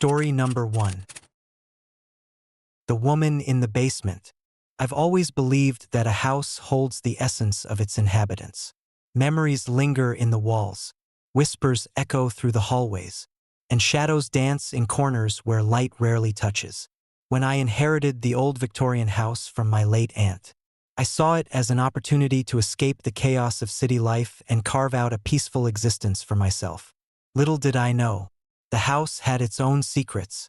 Story number 1. The Woman in the Basement. I've always believed that a house holds the essence of its inhabitants. Memories linger in the walls, whispers echo through the hallways, and shadows dance in corners where light rarely touches. When I inherited the old Victorian house from my late aunt, I saw it as an opportunity to escape the chaos of city life and carve out a peaceful existence for myself. Little did I know, the house had its own secrets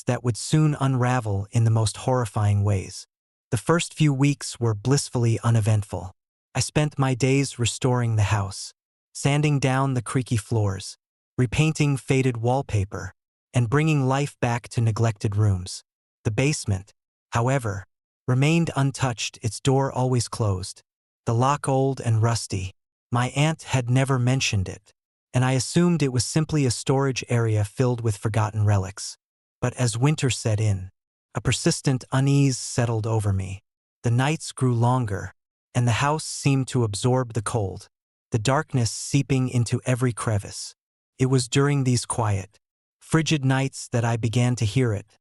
that would soon unravel in the most horrifying ways. The first few weeks were blissfully uneventful. I spent my days restoring the house, sanding down the creaky floors, repainting faded wallpaper, and bringing life back to neglected rooms. The basement, however, remained untouched, its door always closed, the lock old and rusty. My aunt had never mentioned it, and I assumed it was simply a storage area filled with forgotten relics. But as winter set in, a persistent unease settled over me. The nights grew longer, and the house seemed to absorb the cold, the darkness seeping into every crevice. It was during these quiet, frigid nights that I began to hear it,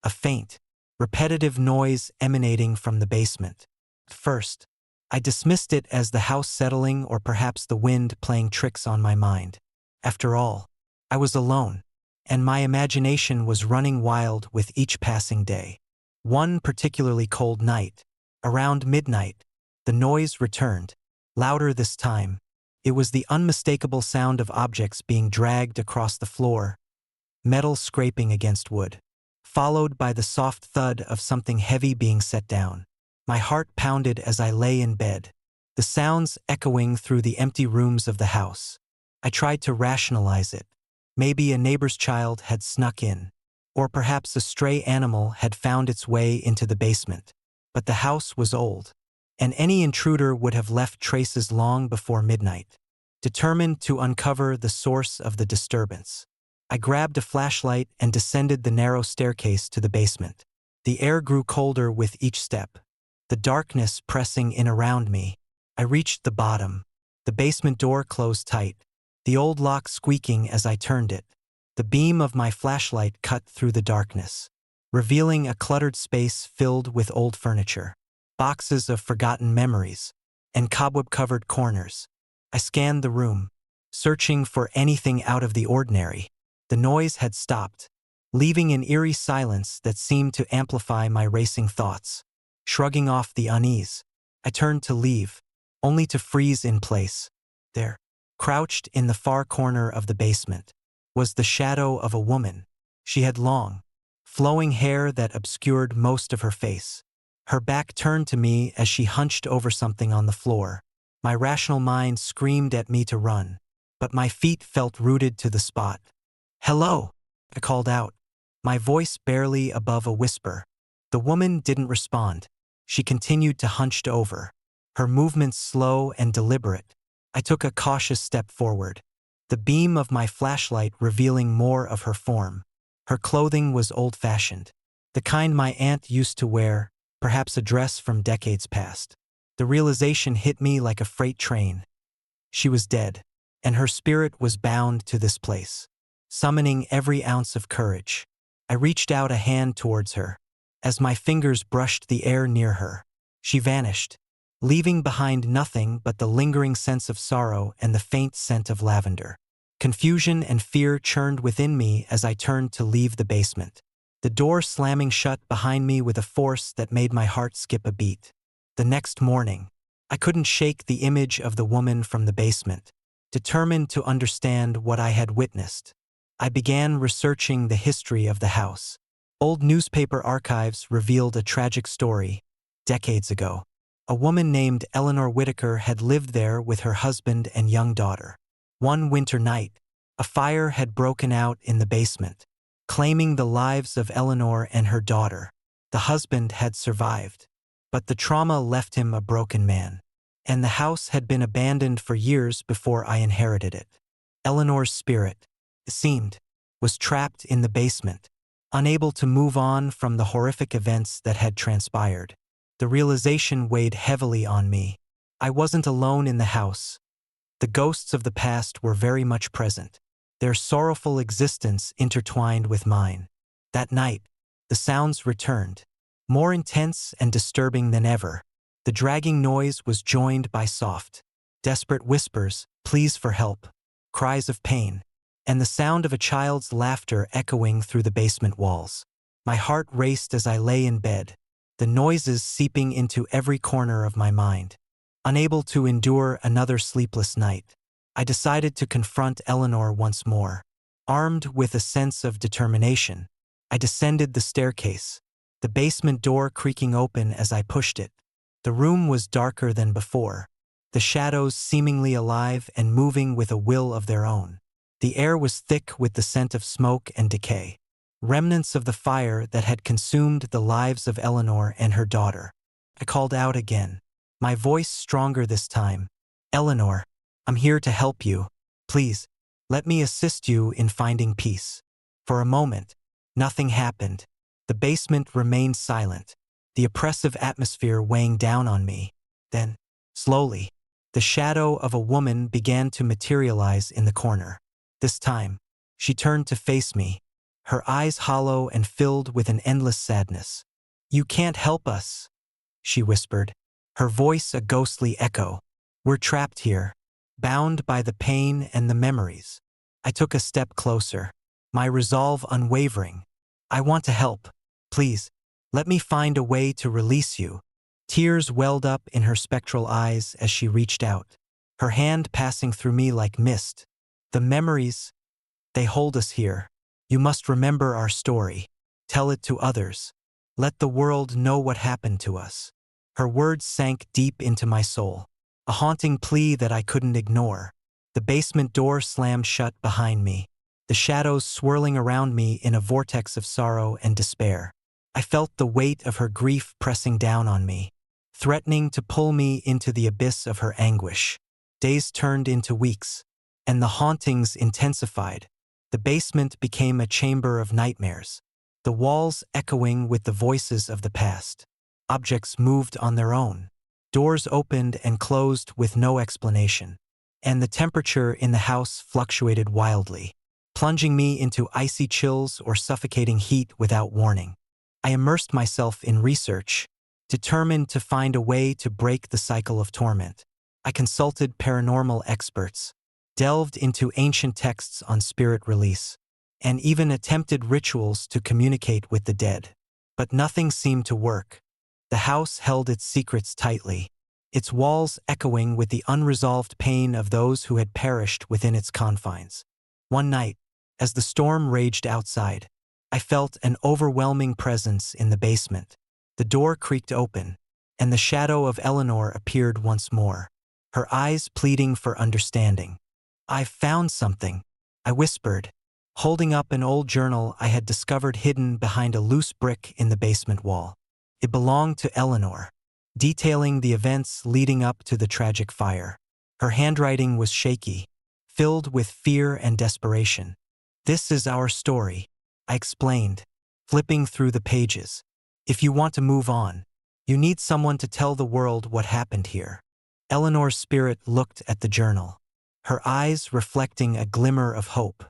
a faint, repetitive noise emanating from the basement. At first, I dismissed it as the house settling or perhaps the wind playing tricks on my mind. After all, I was alone, and my imagination was running wild with each passing day. One particularly cold night, around midnight, the noise returned, louder this time. It was the unmistakable sound of objects being dragged across the floor, metal scraping against wood, followed by the soft thud of something heavy being set down. My heart pounded as I lay in bed, the sounds echoing through the empty rooms of the house. I tried to rationalize it. Maybe a neighbor's child had snuck in, or perhaps a stray animal had found its way into the basement. But the house was old, and any intruder would have left traces long before midnight. Determined to uncover the source of the disturbance, I grabbed a flashlight and descended the narrow staircase to the basement. The air grew colder with each step, the darkness pressing in around me. I reached the bottom. The basement door closed tight, the old lock squeaking as I turned it. The beam of my flashlight cut through the darkness, revealing a cluttered space filled with old furniture, boxes of forgotten memories, and cobweb-covered corners. I scanned the room, searching for anything out of the ordinary. The noise had stopped, leaving an eerie silence that seemed to amplify my racing thoughts. Shrugging off the unease, I turned to leave, only to freeze in place. There, crouched in the far corner of the basement, was the shadow of a woman. She had long, flowing hair that obscured most of her face. Her back turned to me as she hunched over something on the floor. My rational mind screamed at me to run, but my feet felt rooted to the spot. "Hello," I called out, my voice barely above a whisper. The woman didn't respond. She continued to hunch over, her movements slow and deliberate. I took a cautious step forward, the beam of my flashlight revealing more of her form. Her clothing was old-fashioned, the kind my aunt used to wear, perhaps a dress from decades past. The realization hit me like a freight train. She was dead, and her spirit was bound to this place. Summoning every ounce of courage, I reached out a hand towards her. As my fingers brushed the air near her, she vanished, leaving behind nothing but the lingering sense of sorrow and the faint scent of lavender. Confusion and fear churned within me as I turned to leave the basement, the door slamming shut behind me with a force that made my heart skip a beat. The next morning, I couldn't shake the image of the woman from the basement. Determined to understand what I had witnessed, I began researching the history of the house. Old newspaper archives revealed a tragic story. Decades ago, a woman named Eleanor Whitaker had lived there with her husband and young daughter. One winter night, a fire had broken out in the basement, claiming the lives of Eleanor and her daughter. The husband had survived, but the trauma left him a broken man, and the house had been abandoned for years before I inherited it. Eleanor's spirit, it seemed, was trapped in the basement, unable to move on from the horrific events that had transpired. The realization weighed heavily on me. I wasn't alone in the house. The ghosts of the past were very much present, their sorrowful existence intertwined with mine. That night, the sounds returned, more intense and disturbing than ever. The dragging noise was joined by soft, desperate whispers, pleas for help, cries of pain, and the sound of a child's laughter echoing through the basement walls. My heart raced as I lay in bed, the noises seeping into every corner of my mind. Unable to endure another sleepless night, I decided to confront Eleanor once more. Armed with a sense of determination, I descended the staircase, the basement door creaking open as I pushed it. The room was darker than before, the shadows seemingly alive and moving with a will of their own. The air was thick with the scent of smoke and decay, remnants of the fire that had consumed the lives of Eleanor and her daughter. I called out again, my voice stronger this time. Eleanor, I'm here to help you. Please, let me assist you in finding peace. For a moment, nothing happened. The basement remained silent, the oppressive atmosphere weighing down on me. Then, slowly, the shadow of a woman began to materialize in the corner. This time, she turned to face me, her eyes hollow and filled with an endless sadness. You can't help us, she whispered, her voice a ghostly echo. We're trapped here, bound by the pain and the memories. I took a step closer, my resolve unwavering. I want to help. Please, let me find a way to release you. Tears welled up in her spectral eyes as she reached out, her hand passing through me like mist. The memories, they hold us here. You must remember our story. Tell it to others. Let the world know what happened to us. Her words sank deep into my soul, a haunting plea that I couldn't ignore. The basement door slammed shut behind me, the shadows swirling around me in a vortex of sorrow and despair. I felt the weight of her grief pressing down on me, threatening to pull me into the abyss of her anguish. Days turned into weeks, and the hauntings intensified. The basement became a chamber of nightmares, the walls echoing with the voices of the past. Objects moved on their own. Doors opened and closed with no explanation, and the temperature in the house fluctuated wildly, plunging me into icy chills or suffocating heat without warning. I immersed myself in research, determined to find a way to break the cycle of torment. I consulted paranormal experts, delved into ancient texts on spirit release, and even attempted rituals to communicate with the dead. But nothing seemed to work. The house held its secrets tightly, its walls echoing with the unresolved pain of those who had perished within its confines. One night, as the storm raged outside, I felt an overwhelming presence in the basement. The door creaked open, and the shadow of Eleanor appeared once more, her eyes pleading for understanding. "I've found something," I whispered, holding up an old journal I had discovered hidden behind a loose brick in the basement wall. It belonged to Eleanor, detailing the events leading up to the tragic fire. Her handwriting was shaky, filled with fear and desperation. "This is our story," I explained, flipping through the pages. "If you want to move on, you need someone to tell the world what happened here." Eleanor's spirit looked at the journal, her eyes reflecting a glimmer of hope.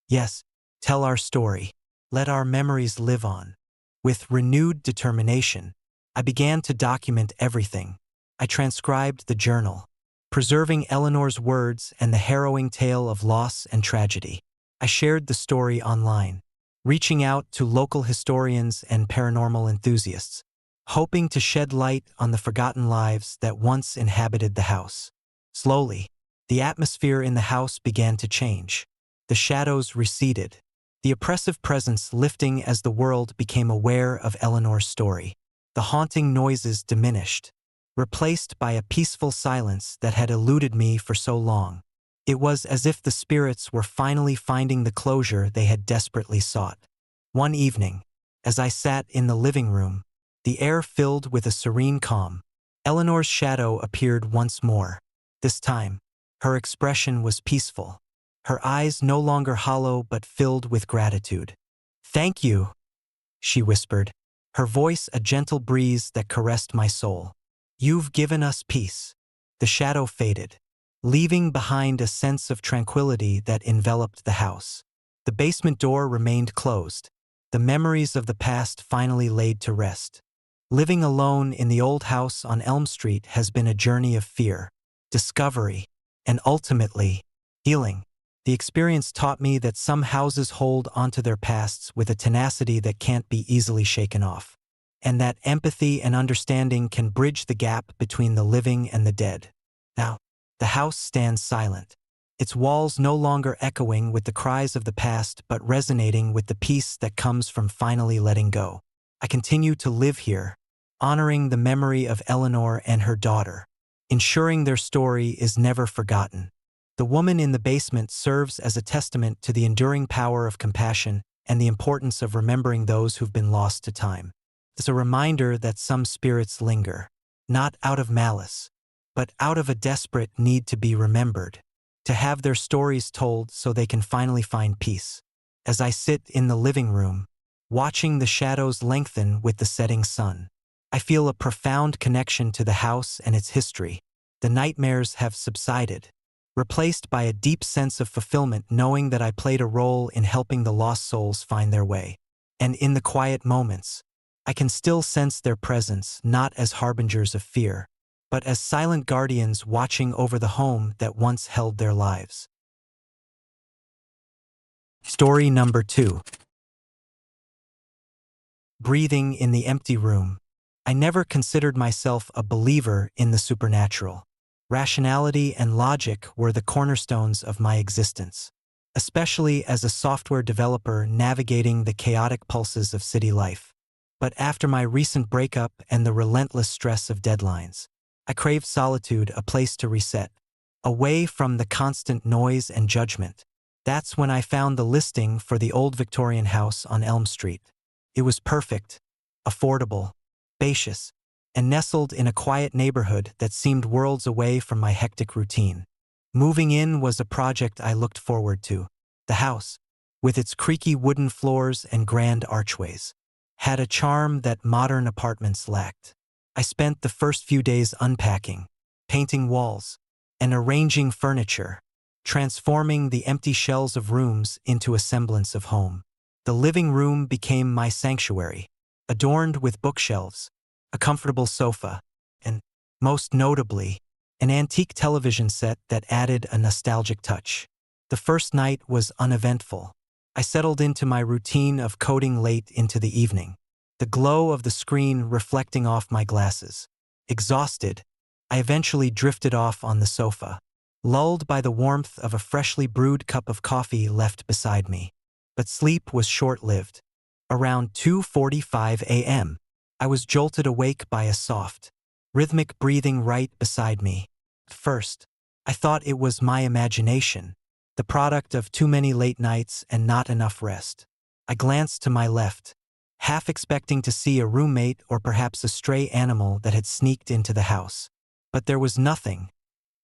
"Yes, tell our story. Let our memories live on." With renewed determination, I began to document everything. I transcribed the journal, preserving Eleanor's words and the harrowing tale of loss and tragedy. I shared the story online, reaching out to local historians and paranormal enthusiasts, hoping to shed light on the forgotten lives that once inhabited the house. Slowly, the atmosphere in the house began to change. The shadows receded, the oppressive presence lifting as the world became aware of Eleanor's story. The haunting noises diminished, replaced by a peaceful silence that had eluded me for so long. It was as if the spirits were finally finding the closure they had desperately sought. One evening, as I sat in the living room, the air filled with a serene calm, Eleanor's shadow appeared once more. This time, her expression was peaceful, her eyes no longer hollow but filled with gratitude. "Thank you," she whispered, her voice a gentle breeze that caressed my soul. "You've given us peace." The shadow faded, leaving behind a sense of tranquility that enveloped the house. The basement door remained closed, the memories of the past finally laid to rest. Living alone in the old house on Elm Street has been a journey of fear, discovery, and ultimately, healing. The experience taught me that some houses hold onto their pasts with a tenacity that can't be easily shaken off, and that empathy and understanding can bridge the gap between the living and the dead. Now, the house stands silent, its walls no longer echoing with the cries of the past but resonating with the peace that comes from finally letting go. I continue to live here, honoring the memory of Eleanor and her daughter, ensuring their story is never forgotten. The woman in the basement serves as a testament to the enduring power of compassion and the importance of remembering those who've been lost to time. It's a reminder that some spirits linger, not out of malice, but out of a desperate need to be remembered, to have their stories told so they can finally find peace. As I sit in the living room, watching the shadows lengthen with the setting sun, I feel a profound connection to the house and its history. The nightmares have subsided, replaced by a deep sense of fulfillment knowing that I played a role in helping the lost souls find their way. And in the quiet moments, I can still sense their presence not as harbingers of fear, but as silent guardians watching over the home that once held their lives. Story number 2. Breathing in the empty room. I never considered myself a believer in the supernatural. Rationality and logic were the cornerstones of my existence, especially as a software developer navigating the chaotic pulses of city life. But after my recent breakup and the relentless stress of deadlines, I craved solitude, a place to reset, away from the constant noise and judgment. That's when I found the listing for the old Victorian house on Elm Street. It was perfect, affordable, spacious, and nestled in a quiet neighborhood that seemed worlds away from my hectic routine. Moving in was a project I looked forward to. The house, with its creaky wooden floors and grand archways, had a charm that modern apartments lacked. I spent the first few days unpacking, painting walls, and arranging furniture, transforming the empty shells of rooms into a semblance of home. The living room became my sanctuary, adorned with bookshelves, a comfortable sofa, and, most notably, an antique television set that added a nostalgic touch. The first night was uneventful. I settled into my routine of coding late into the evening, the glow of the screen reflecting off my glasses. Exhausted, I eventually drifted off on the sofa, lulled by the warmth of a freshly brewed cup of coffee left beside me. But sleep was short-lived. Around 2:45 a.m., I was jolted awake by a soft, rhythmic breathing right beside me. At first, I thought it was my imagination, the product of too many late nights and not enough rest. I glanced to my left, half expecting to see a roommate or perhaps a stray animal that had sneaked into the house. But there was nothing,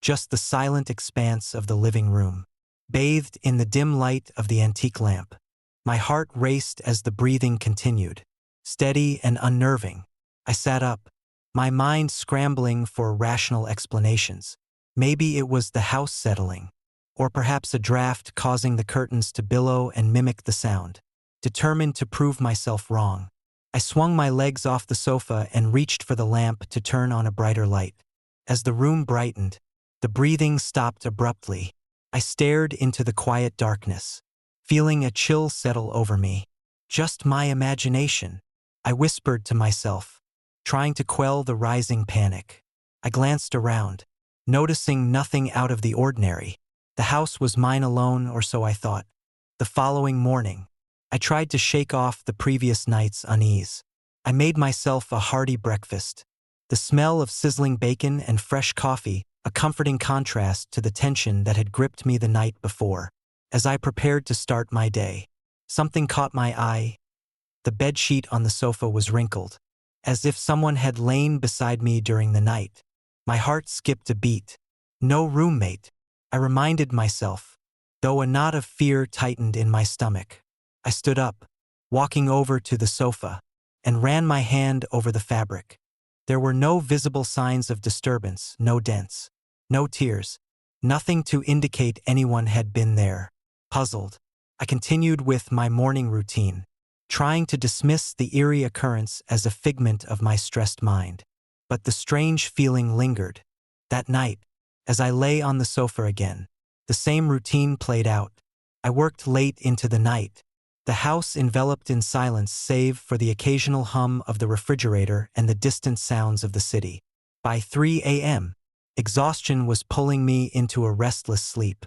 just the silent expanse of the living room, bathed in the dim light of the antique lamp. My heart raced as the breathing continued, steady and unnerving. I sat up, my mind scrambling for rational explanations. Maybe it was the house settling, or perhaps a draft causing the curtains to billow and mimic the sound. Determined to prove myself wrong, I swung my legs off the sofa and reached for the lamp to turn on a brighter light. As the room brightened, the breathing stopped abruptly. I stared into the quiet darkness, feeling a chill settle over me. Just my imagination, I whispered to myself, trying to quell the rising panic. I glanced around, noticing nothing out of the ordinary. The house was mine alone, or so I thought. The following morning, I tried to shake off the previous night's unease. I made myself a hearty breakfast. The smell of sizzling bacon and fresh coffee, a comforting contrast to the tension that had gripped me the night before. As I prepared to start my day, something caught my eye. The bedsheet on the sofa was wrinkled, as if someone had lain beside me during the night. My heart skipped a beat. No roommate, I reminded myself, though a knot of fear tightened in my stomach. I stood up, walking over to the sofa, and ran my hand over the fabric. There were no visible signs of disturbance, no dents, no tears, Nothing to indicate anyone had been there. Puzzled, I continued with my morning routine, trying to dismiss the eerie occurrence as a figment of my stressed mind. But the strange feeling lingered. That night, as I lay on the sofa again, the same routine played out. I worked late into the night, the house enveloped in silence save for the occasional hum of the refrigerator and the distant sounds of the city. By 3 a.m., exhaustion was pulling me into a restless sleep.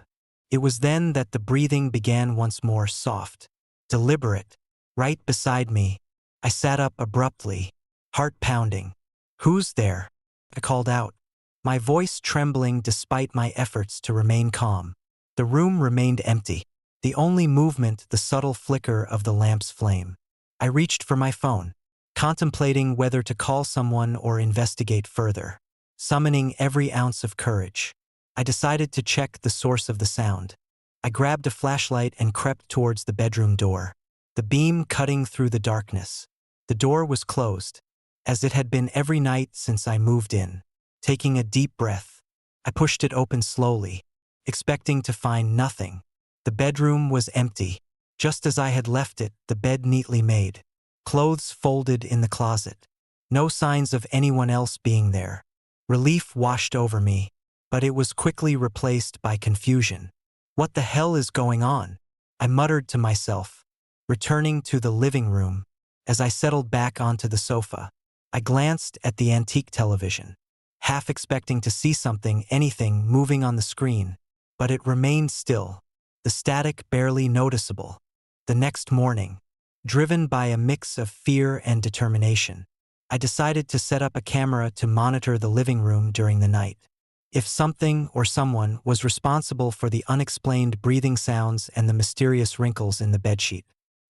It was then that the breathing began once more, soft, deliberate. Right beside me, I sat up abruptly, heart pounding. "Who's there?" I called out, my voice trembling despite my efforts to remain calm. The room remained empty, the only movement the subtle flicker of the lamp's flame. I reached for my phone, contemplating whether to call someone or investigate further. Summoning every ounce of courage, I decided to check the source of the sound. I grabbed a flashlight and crept towards the bedroom door, the beam cutting through the darkness. The door was closed, as it had been every night since I moved in. Taking a deep breath, I pushed it open slowly, expecting to find nothing. The bedroom was empty, just as I had left it, the bed neatly made, clothes folded in the closet. No signs of anyone else being there. Relief washed over me, but it was quickly replaced by confusion. "What the hell is going on?" I muttered to myself, returning to the living room. As I settled back onto the sofa, I glanced at the antique television, half expecting to see anything moving on the screen, but it remained still, the static barely noticeable. The next morning, driven by a mix of fear and determination, I decided to set up a camera to monitor the living room during the night. If something or someone was responsible for the unexplained breathing sounds and the mysterious wrinkles in the bedsheet,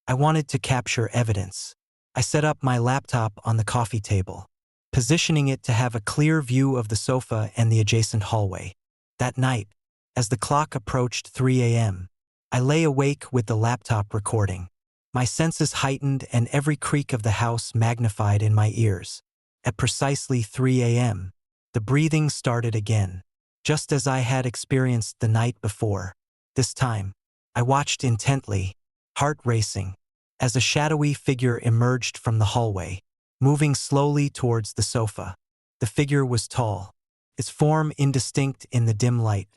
I wanted to capture evidence. I set up my laptop on the coffee table, positioning it to have a clear view of the sofa and the adjacent hallway. That night, as the clock approached 3 a.m., I lay awake with the laptop recording, my senses heightened and every creak of the house magnified in my ears. At precisely 3 a.m., the breathing started again, just as I had experienced the night before. This time, I watched intently, heart racing, as a shadowy figure emerged from the hallway, moving slowly towards the sofa. The figure was tall, its form indistinct in the dim light,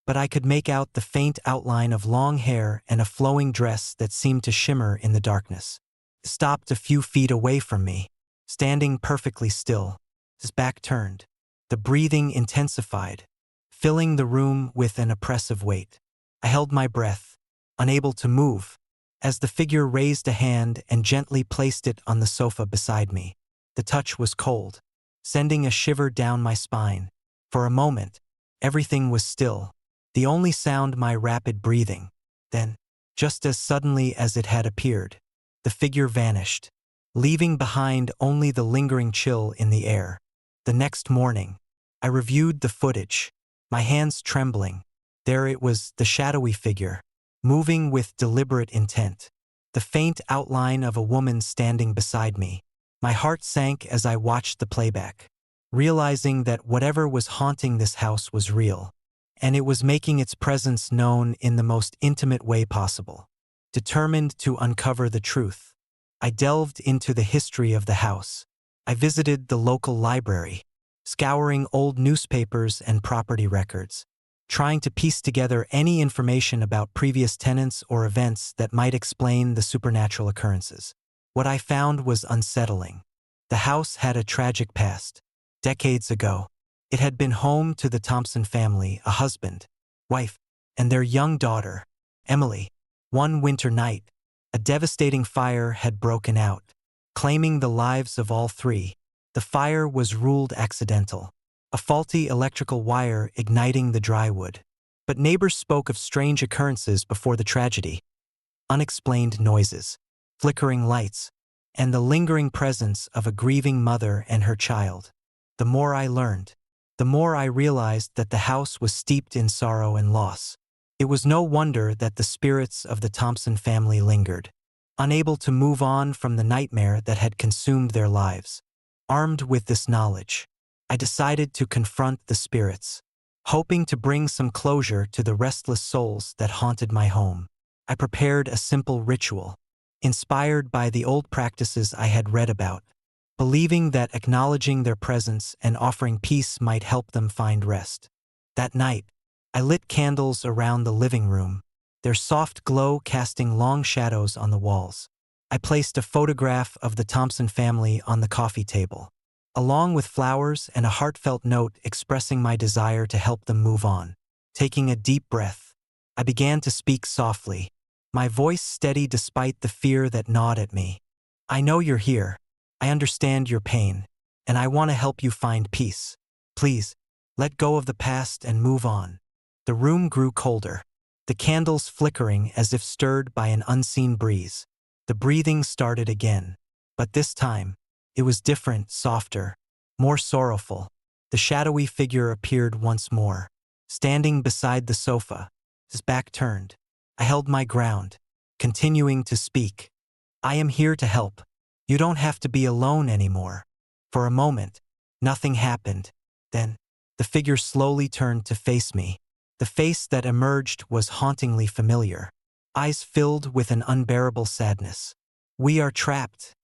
but I could make out the faint outline of long hair and a flowing dress that seemed to shimmer in the darkness. It stopped a few feet away from me, standing perfectly still, his back turned. The breathing intensified, filling the room with an oppressive weight. I held my breath, unable to move, as the figure raised a hand and gently placed it on the sofa beside me. The touch was cold, sending a shiver down my spine. For a moment, everything was still, the only sound my rapid breathing. Then, just as suddenly as it had appeared, the figure vanished, leaving behind only the lingering chill in the air. The next morning, I reviewed the footage, my hands trembling. There it was, the shadowy figure, moving with deliberate intent, the faint outline of a woman standing beside me. My heart sank as I watched the playback, realizing that whatever was haunting this house was real, and it was making its presence known in the most intimate way possible. Determined to uncover the truth, I delved into the history of the house. I visited the local library, scouring old newspapers and property records, trying to piece together any information about previous tenants or events that might explain the supernatural occurrences. What I found was unsettling. The house had a tragic past. Decades ago, it had been home to the Thompson family, a husband, wife, and their young daughter, Emily. One winter night, a devastating fire had broken out, claiming the lives of all three. The fire was ruled accidental, a faulty electrical wire igniting the dry wood. But neighbors spoke of strange occurrences before the tragedy: unexplained noises, flickering lights, and the lingering presence of a grieving mother and her child. The more I learned, the more I realized that the house was steeped in sorrow and loss. It was no wonder that the spirits of the Thompson family lingered, unable to move on from the nightmare that had consumed their lives. Armed with this knowledge, I decided to confront the spirits. Hoping to bring some closure to the restless souls that haunted my home, I prepared a simple ritual, inspired by the old practices I had read about, believing that acknowledging their presence and offering peace might help them find rest. That night, I lit candles around the living room, their soft glow casting long shadows on the walls. I placed a photograph of the Thompson family on the coffee table, along with flowers and a heartfelt note expressing my desire to help them move on. Taking a deep breath, I began to speak softly, my voice steady despite the fear that gnawed at me. I know you're here. I understand your pain, and I want to help you find peace. Please, let go of the past and move on. The room grew colder, the candles flickering as if stirred by an unseen breeze. The breathing started again, but this time, it was different, softer, more sorrowful. The shadowy figure appeared once more, standing beside the sofa, his back turned. I held my ground, continuing to speak. I am here to help. You don't have to be alone anymore. For a moment, nothing happened. Then, the figure slowly turned to face me. The face that emerged was hauntingly familiar, eyes filled with an unbearable sadness. "We are trapped,"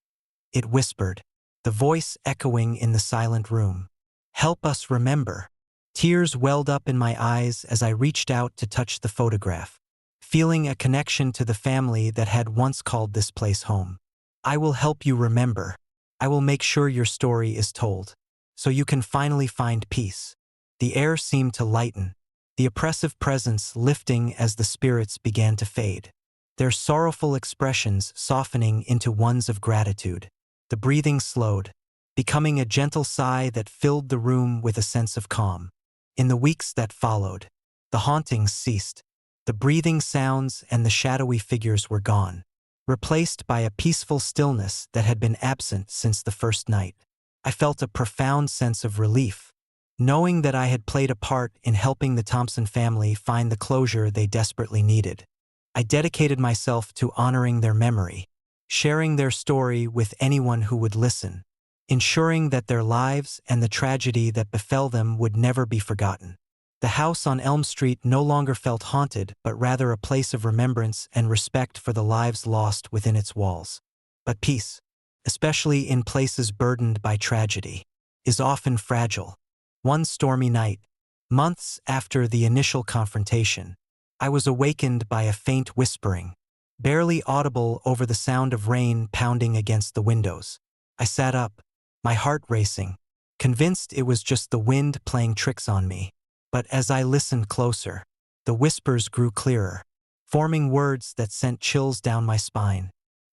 it whispered, the voice echoing in the silent room. "Help us remember." Tears welled up in my eyes as I reached out to touch the photograph, feeling a connection to the family that had once called this place home. "I will help you remember. I will make sure your story is told, so you can finally find peace." The air seemed to lighten, the oppressive presence lifting as the spirits began to fade, their sorrowful expressions softening into ones of gratitude. The breathing slowed, becoming a gentle sigh that filled the room with a sense of calm. In the weeks that followed, the hauntings ceased. The breathing sounds and the shadowy figures were gone, replaced by a peaceful stillness that had been absent since the first night. I felt a profound sense of relief, knowing that I had played a part in helping the Thompson family find the closure they desperately needed. I dedicated myself to honoring their memory, sharing their story with anyone who would listen, ensuring that their lives and the tragedy that befell them would never be forgotten. The house on Elm Street no longer felt haunted, but rather a place of remembrance and respect for the lives lost within its walls. But peace, especially in places burdened by tragedy, is often fragile. One stormy night, months after the initial confrontation, I was awakened by a faint whispering, barely audible over the sound of rain pounding against the windows. I sat up, my heart racing, convinced it was just the wind playing tricks on me. But as I listened closer, the whispers grew clearer, forming words that sent chills down my spine.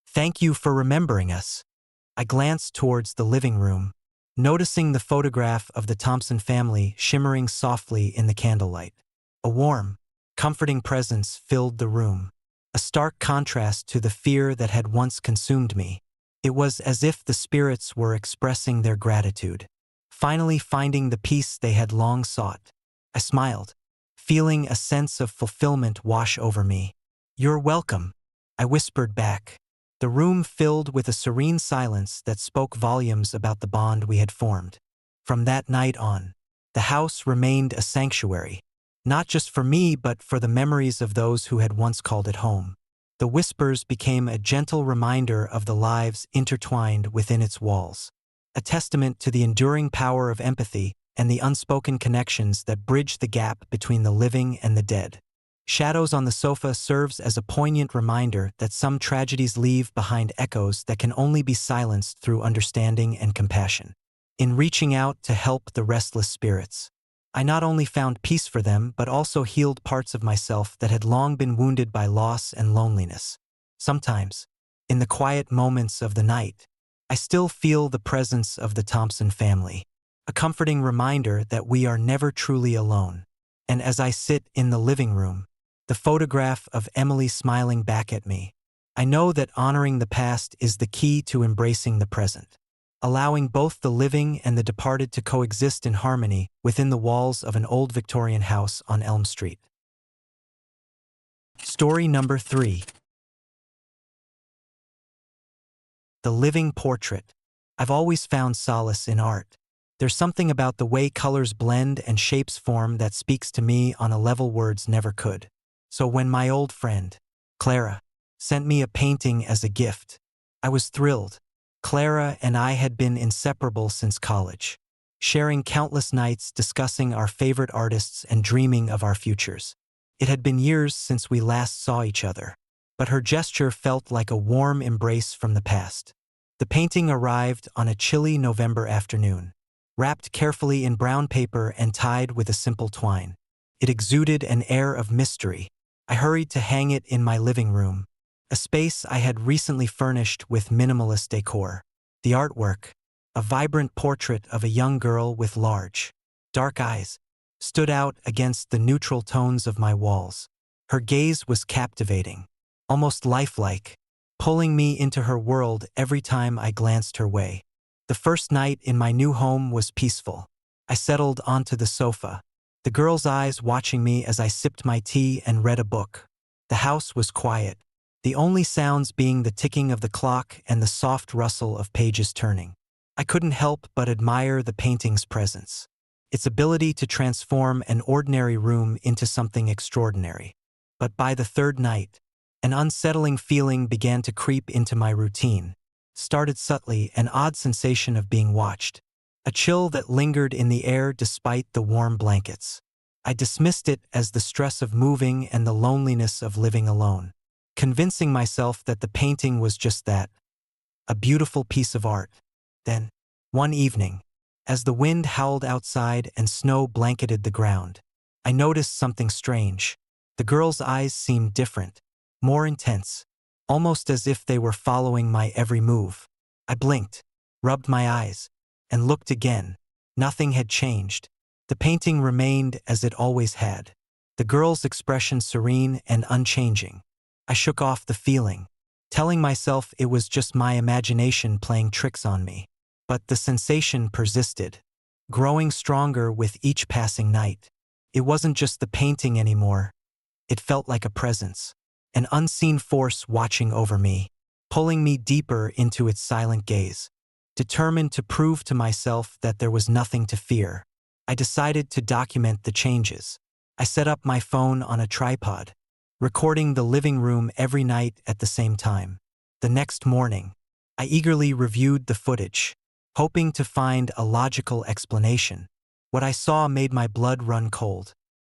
"Thank you for remembering us." I glanced towards the living room, noticing the photograph of the Thompson family shimmering softly in the candlelight. A warm, comforting presence filled the room, a stark contrast to the fear that had once consumed me. It was as if the spirits were expressing their gratitude, finally finding the peace they had long sought. I smiled, feeling a sense of fulfillment wash over me. "You're welcome," I whispered back, the room filled with a serene silence that spoke volumes about the bond we had formed. From that night on, the house remained a sanctuary, not just for me but for the memories of those who had once called it home. The whispers became a gentle reminder of the lives intertwined within its walls, a testament to the enduring power of empathy and the unspoken connections that bridge the gap between the living and the dead. Shadows on the sofa serves as a poignant reminder that some tragedies leave behind echoes that can only be silenced through understanding and compassion. In reaching out to help the restless spirits, I not only found peace for them but also healed parts of myself that had long been wounded by loss and loneliness. Sometimes, in the quiet moments of the night, I still feel the presence of the Thompson family, a comforting reminder that we are never truly alone. And as I sit in the living room, the photograph of Emily smiling back at me, I know that honoring the past is the key to embracing the present, allowing both the living and the departed to coexist in harmony within the walls of an old Victorian house on Elm Street. Story number 3. The Living Portrait. I've always found solace in art, There's something about the way colors blend and shapes form that speaks to me on a level words never could. So when my old friend, Clara, sent me a painting as a gift, I was thrilled. Clara and I had been inseparable since college, sharing countless nights discussing our favorite artists and dreaming of our futures. It had been years since we last saw each other, but her gesture felt like a warm embrace from the past. The painting arrived on a chilly November afternoon, wrapped carefully in brown paper and tied with a simple twine. It exuded an air of mystery. I hurried to hang it in my living room, a space I had recently furnished with minimalist decor. The artwork, a vibrant portrait of a young girl with large, dark eyes, stood out against the neutral tones of my walls. Her gaze was captivating, almost lifelike, pulling me into her world every time I glanced her way. The first night in my new home was peaceful. I settled onto the sofa, the girl's eyes watching me as I sipped my tea and read a book. The house was quiet, the only sounds being the ticking of the clock and the soft rustle of pages turning. I couldn't help but admire the painting's presence, its ability to transform an ordinary room into something extraordinary. But by the third night, an unsettling feeling began to creep into my routine. Started subtly, an odd sensation of being watched, a chill that lingered in the air despite the warm blankets. I dismissed it as the stress of moving and the loneliness of living alone, convincing myself that the painting was just that, a beautiful piece of art. Then, one evening, as the wind howled outside and snow blanketed the ground, I noticed something strange. The girl's eyes seemed different, more intense, almost as if they were following my every move. I blinked, rubbed my eyes, and looked again. Nothing had changed. The painting remained as it always had, the girl's expression serene and unchanging. I shook off the feeling, telling myself it was just my imagination playing tricks on me. But the sensation persisted, growing stronger with each passing night. It wasn't just the painting anymore. It felt like a presence, an unseen force watching over me, pulling me deeper into its silent gaze. Determined to prove to myself that there was nothing to fear, I decided to document the changes. I set up my phone on a tripod, recording the living room every night at the same time. The next morning, I eagerly reviewed the footage, hoping to find a logical explanation. What I saw made my blood run cold.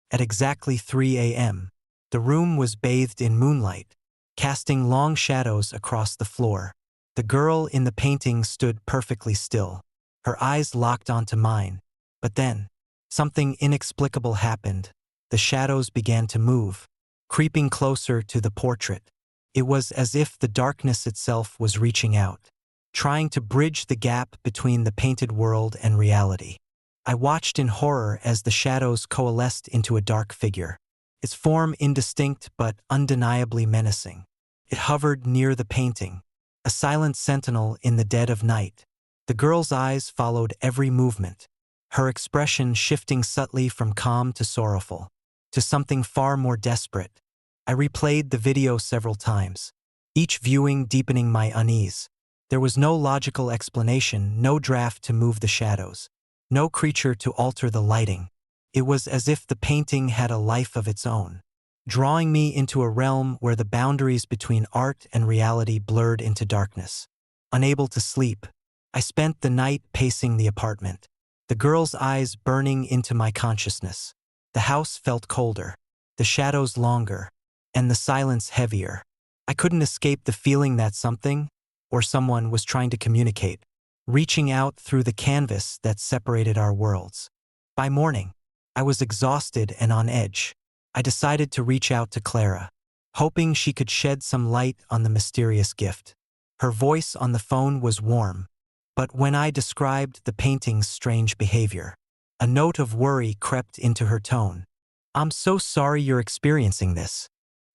At exactly 3 a.m., the room was bathed in moonlight, casting long shadows across the floor. The girl in the painting stood perfectly still, her eyes locked onto mine. But then, something inexplicable happened. The shadows began to move, creeping closer to the portrait. It was as if the darkness itself was reaching out, trying to bridge the gap between the painted world and reality. I watched in horror as the shadows coalesced into a dark figure, its form indistinct but undeniably menacing. It hovered near the painting, a silent sentinel in the dead of night. The girl's eyes followed every movement, her expression shifting subtly from calm to sorrowful, to something far more desperate. I replayed the video several times, each viewing deepening my unease. There was no logical explanation, no draft to move the shadows, no creature to alter the lighting. It was as if the painting had a life of its own, drawing me into a realm where the boundaries between art and reality blurred into darkness. Unable to sleep, I spent the night pacing the apartment, the girl's eyes burning into my consciousness. The house felt colder, the shadows longer, and the silence heavier. I couldn't escape the feeling that something, or someone, was trying to communicate, reaching out through the canvas that separated our worlds. By morning, I was exhausted and on edge. I decided to reach out to Clara, hoping she could shed some light on the mysterious gift. Her voice on the phone was warm, but when I described the painting's strange behavior, a note of worry crept into her tone. "I'm so sorry you're experiencing this,"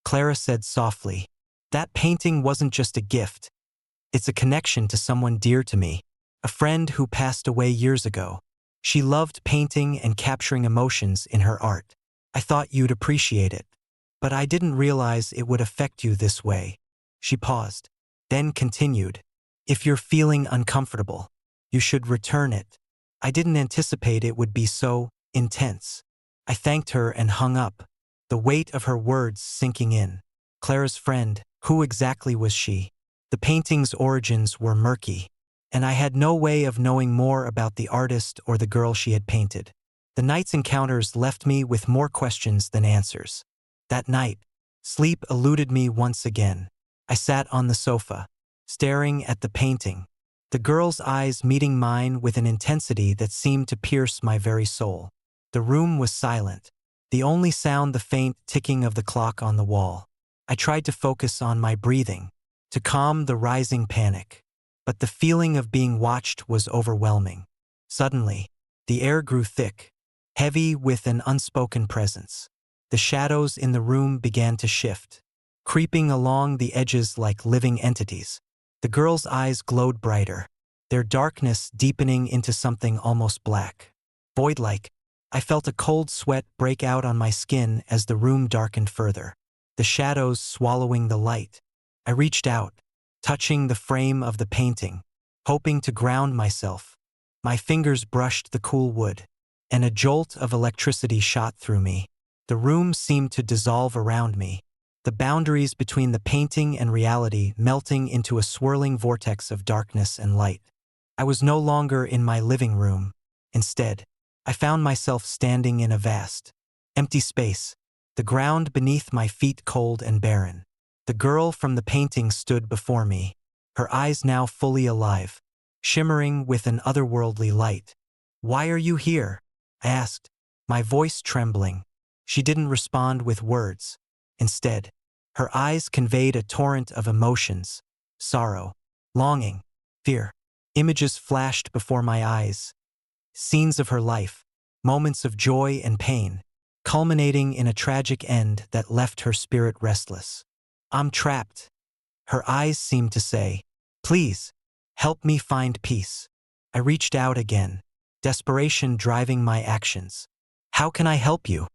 Clara said softly. "That painting wasn't just a gift. It's a connection to someone dear to me, a friend who passed away years ago. She loved painting and capturing emotions in her art. I thought you'd appreciate it, but I didn't realize it would affect you this way." She paused, then continued, "If you're feeling uncomfortable, you should return it. I didn't anticipate it would be so intense. I thanked her and hung up, the weight of her words sinking in. Clara's friend, who exactly was she? The painting's origins were murky, and I had no way of knowing more about the artist or the girl she had painted. The night's encounters left me with more questions than answers. That night, sleep eluded me once again. I sat on the sofa, staring at the painting, the girl's eyes meeting mine with an intensity that seemed to pierce my very soul. The room was silent, the only sound the faint ticking of the clock on the wall. I tried to focus on my breathing, to calm the rising panic, but the feeling of being watched was overwhelming. Suddenly, the air grew thick, heavy with an unspoken presence. The shadows in the room began to shift, creeping along the edges like living entities. The girl's eyes glowed brighter, their darkness deepening into something almost black. Void-like, I felt a cold sweat break out on my skin as the room darkened further, the shadows swallowing the light. I reached out, touching the frame of the painting, hoping to ground myself. My fingers brushed the cool wood, and a jolt of electricity shot through me. The room seemed to dissolve around me, the boundaries between the painting and reality melting into a swirling vortex of darkness and light. I was no longer in my living room. Instead, I found myself standing in a vast, empty space, the ground beneath my feet cold and barren. The girl from the painting stood before me, her eyes now fully alive, shimmering with an otherworldly light. "Why are you here?" I asked, my voice trembling. She didn't respond with words. Instead, her eyes conveyed a torrent of emotions: sorrow, longing, fear. Images flashed before my eyes, scenes of her life, moments of joy and pain, culminating in a tragic end that left her spirit restless. "I'm trapped," her eyes seemed to say. "Please, help me find peace." I reached out again, desperation driving my actions. "How can I help you?"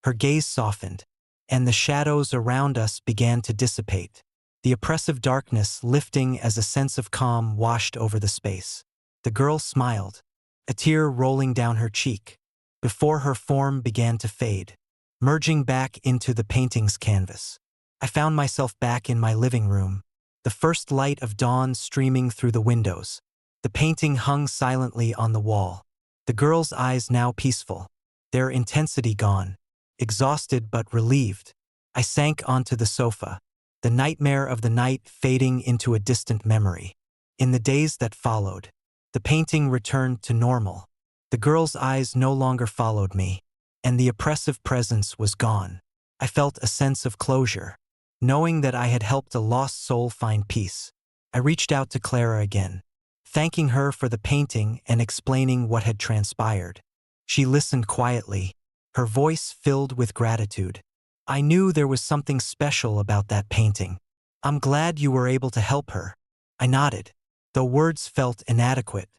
Her gaze softened, and the shadows around us began to dissipate, the oppressive darkness lifting as a sense of calm washed over the space. The girl smiled, a tear rolling down her cheek, before her form began to fade, merging back into the painting's canvas. I found myself back in my living room, the first light of dawn streaming through the windows. The painting hung silently on the wall, the girl's eyes now peaceful, their intensity gone. Exhausted but relieved, I sank onto the sofa, the nightmare of the night fading into a distant memory. In the days that followed, the painting returned to normal. The girl's eyes no longer followed me, and the oppressive presence was gone. I felt a sense of closure, knowing that I had helped a lost soul find peace. I reached out to Clara again, thanking her for the painting and explaining what had transpired. She listened quietly, her voice filled with gratitude. "I knew there was something special about that painting. I'm glad you were able to help her." I nodded, though words felt inadequate.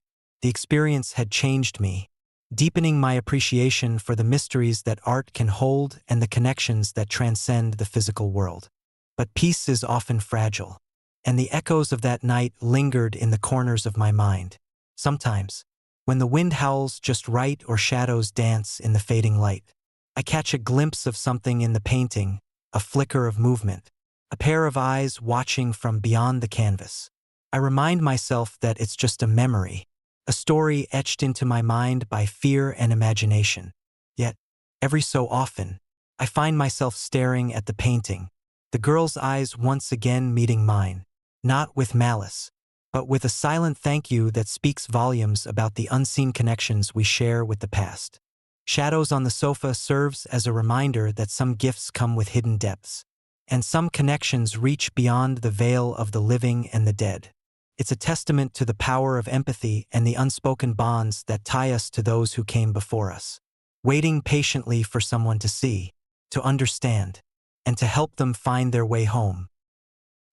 The experience had changed me, deepening my appreciation for the mysteries that art can hold and the connections that transcend the physical world. But peace is often fragile, and the echoes of that night lingered in the corners of my mind. Sometimes, when the wind howls just right or shadows dance in the fading light, I catch a glimpse of something in the painting, a flicker of movement, a pair of eyes watching from beyond the canvas. I remind myself that it's just a memory, a story etched into my mind by fear and imagination. Yet, every so often, I find myself staring at the painting, the girl's eyes once again meeting mine, not with malice, but with a silent thank you that speaks volumes about the unseen connections we share with the past. Shadows on the sofa serves as a reminder that some gifts come with hidden depths, and some connections reach beyond the veil of the living and the dead. It's a testament to the power of empathy and the unspoken bonds that tie us to those who came before us, waiting patiently for someone to see, to understand, and to help them find their way home.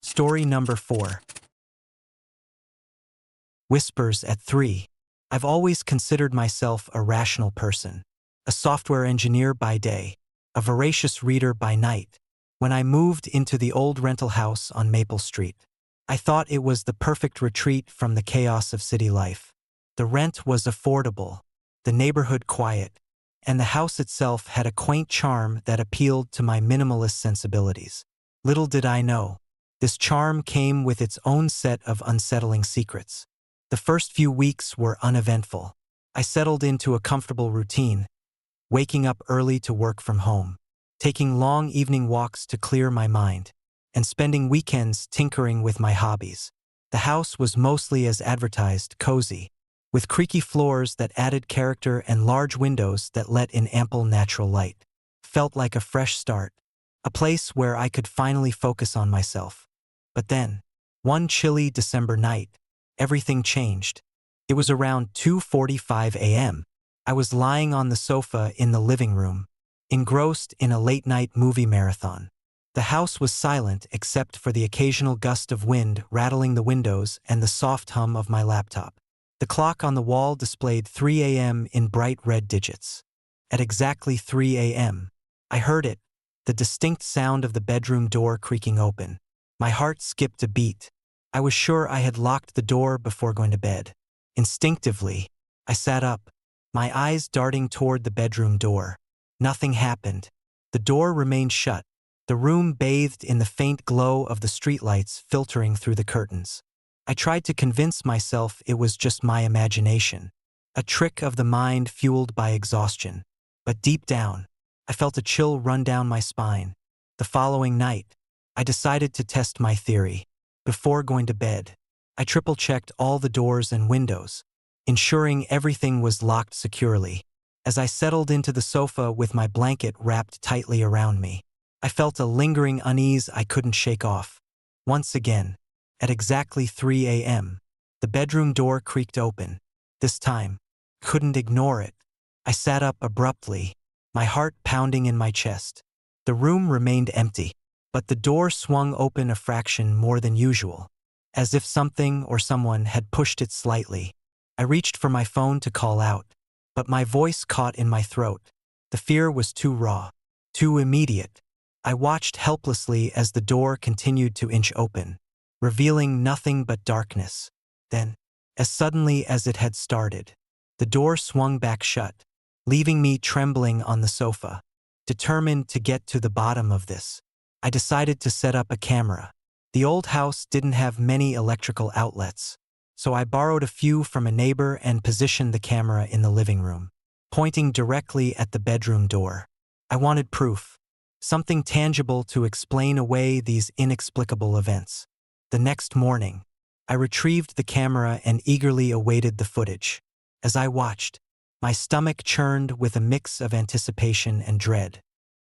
Story number 4. Whispers at 3. I've always considered myself a rational person, a software engineer by day, a voracious reader by night. When I moved into the old rental house on Maple Street, I thought it was the perfect retreat from the chaos of city life. The rent was affordable, the neighborhood quiet, and the house itself had a quaint charm that appealed to my minimalist sensibilities. Little did I know, this charm came with its own set of unsettling secrets. The first few weeks were uneventful. I settled into a comfortable routine, waking up early to work from home, taking long evening walks to clear my mind, and spending weekends tinkering with my hobbies. The house was mostly as advertised, cozy, with creaky floors that added character and large windows that let in ample natural light. Felt like a fresh start, a place where I could finally focus on myself. But then, one chilly December night, everything changed. It was around 2:45 a.m. I was lying on the sofa in the living room, engrossed in a late-night movie marathon. The house was silent except for the occasional gust of wind rattling the windows and the soft hum of my laptop. The clock on the wall displayed 3 a.m. in bright red digits. At exactly 3 a.m., I heard it, the distinct sound of the bedroom door creaking open. My heart skipped a beat. I was sure I had locked the door before going to bed. Instinctively, I sat up, my eyes darting toward the bedroom door. Nothing happened. The door remained shut, the room bathed in the faint glow of the streetlights filtering through the curtains. I tried to convince myself it was just my imagination, a trick of the mind fueled by exhaustion. But deep down, I felt a chill run down my spine. The following night, I decided to test my theory. Before going to bed, I triple-checked all the doors and windows, ensuring everything was locked securely. As I settled into the sofa with my blanket wrapped tightly around me, I felt a lingering unease I couldn't shake off. Once again, at exactly 3 a.m., the bedroom door creaked open. This time, couldn't ignore it. I sat up abruptly, my heart pounding in my chest. The room remained empty, but the door swung open a fraction more than usual, as if something or someone had pushed it slightly. I reached for my phone to call out, but my voice caught in my throat. The fear was too raw, too immediate. I watched helplessly as the door continued to inch open, revealing nothing but darkness. Then, as suddenly as it had started, the door swung back shut, leaving me trembling on the sofa. Determined to get to the bottom of this, I decided to set up a camera. The old house didn't have many electrical outlets, so I borrowed a few from a neighbor and positioned the camera in the living room, pointing directly at the bedroom door. I wanted proof, something tangible to explain away these inexplicable events. The next morning, I retrieved the camera and eagerly awaited the footage. As I watched, my stomach churned with a mix of anticipation and dread.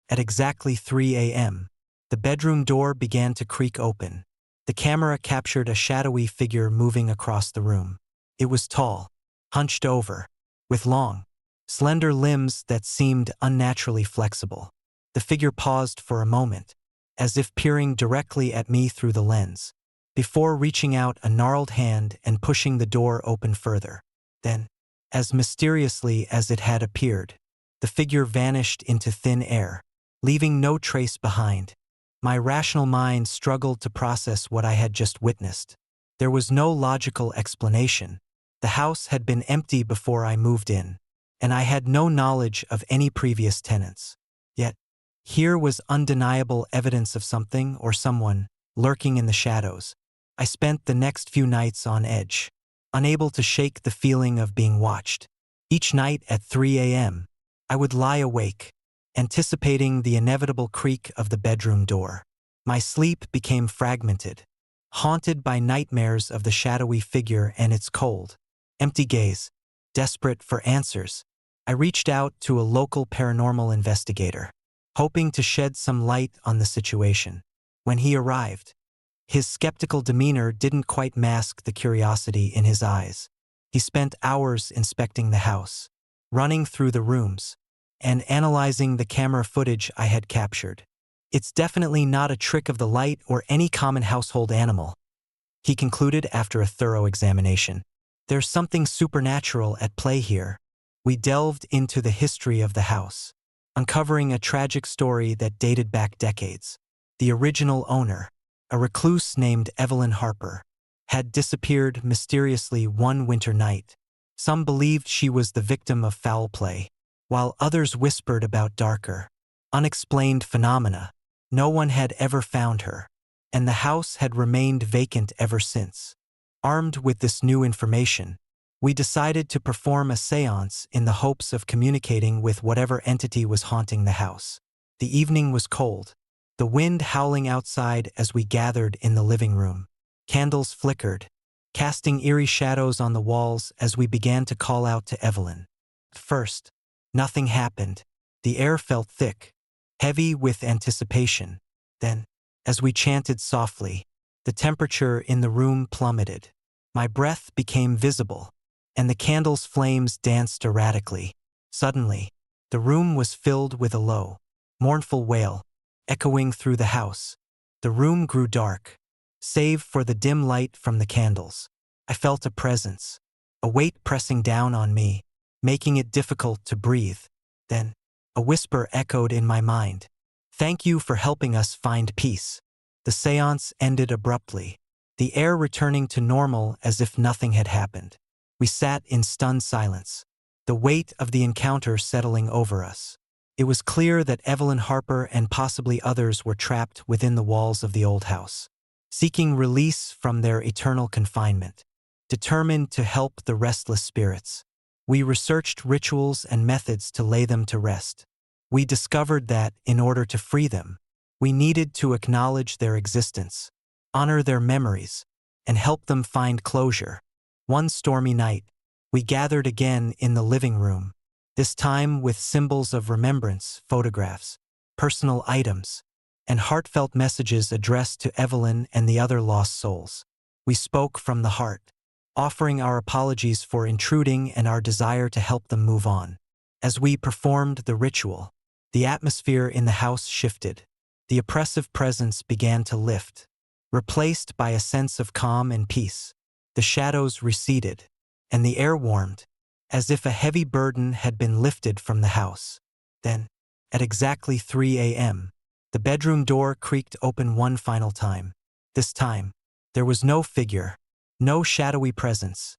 At exactly 3 a.m., the bedroom door began to creak open. The camera captured a shadowy figure moving across the room. It was tall, hunched over, with long, slender limbs that seemed unnaturally flexible. The figure paused for a moment, as if peering directly at me through the lens, before reaching out a gnarled hand and pushing the door open further. Then, as mysteriously as it had appeared, the figure vanished into thin air, leaving no trace behind. My rational mind struggled to process what I had just witnessed. There was no logical explanation. The house had been empty before I moved in, and I had no knowledge of any previous tenants. Yet, here was undeniable evidence of something or someone lurking in the shadows. I spent the next few nights on edge, unable to shake the feeling of being watched. Each night at 3 a.m., I would lie awake, anticipating the inevitable creak of the bedroom door. My sleep became fragmented, haunted by nightmares of the shadowy figure and its cold, empty gaze. Desperate for answers, I reached out to a local paranormal investigator, hoping to shed some light on the situation. When he arrived, his skeptical demeanor didn't quite mask the curiosity in his eyes. He spent hours inspecting the house, running through the rooms, and analyzing the camera footage I had captured. It's definitely not a trick of the light or any common household animal, he concluded after a thorough examination. There's something supernatural at play here. We delved into the history of the house, uncovering a tragic story that dated back decades. The original owner, a recluse named Evelyn Harper, had disappeared mysteriously one winter night. Some believed she was the victim of foul play, while others whispered about darker, unexplained phenomena. No one had ever found her, and the house had remained vacant ever since. Armed with this new information, we decided to perform a séance in the hopes of communicating with whatever entity was haunting the house. The evening was cold, the wind howling outside as we gathered in the living room. Candles flickered, casting eerie shadows on the walls as we began to call out to Evelyn. At first, nothing happened. The air felt thick, heavy with anticipation. Then, as we chanted softly, the temperature in the room plummeted. My breath became visible, and the candle's flames danced erratically. Suddenly, the room was filled with a low, mournful wail, echoing through the house. The room grew dark, save for the dim light from the candles. I felt a presence, a weight pressing down on me, making it difficult to breathe. Then, a whisper echoed in my mind. "Thank you for helping us find peace." The séance ended abruptly, the air returning to normal as if nothing had happened. We sat in stunned silence, the weight of the encounter settling over us. It was clear that Evelyn Harper and possibly others were trapped within the walls of the old house, seeking release from their eternal confinement. Determined to help the restless spirits, we researched rituals and methods to lay them to rest. We discovered that, in order to free them, we needed to acknowledge their existence, honor their memories, and help them find closure. One stormy night, we gathered again in the living room, this time with symbols of remembrance, photographs, personal items, and heartfelt messages addressed to Evelyn and the other lost souls. We spoke from the heart, offering our apologies for intruding and our desire to help them move on. As we performed the ritual, the atmosphere in the house shifted. The oppressive presence began to lift, replaced by a sense of calm and peace. The shadows receded, and the air warmed, as if a heavy burden had been lifted from the house. Then, at exactly 3 a.m., the bedroom door creaked open one final time. This time, there was no figure, no shadowy presence,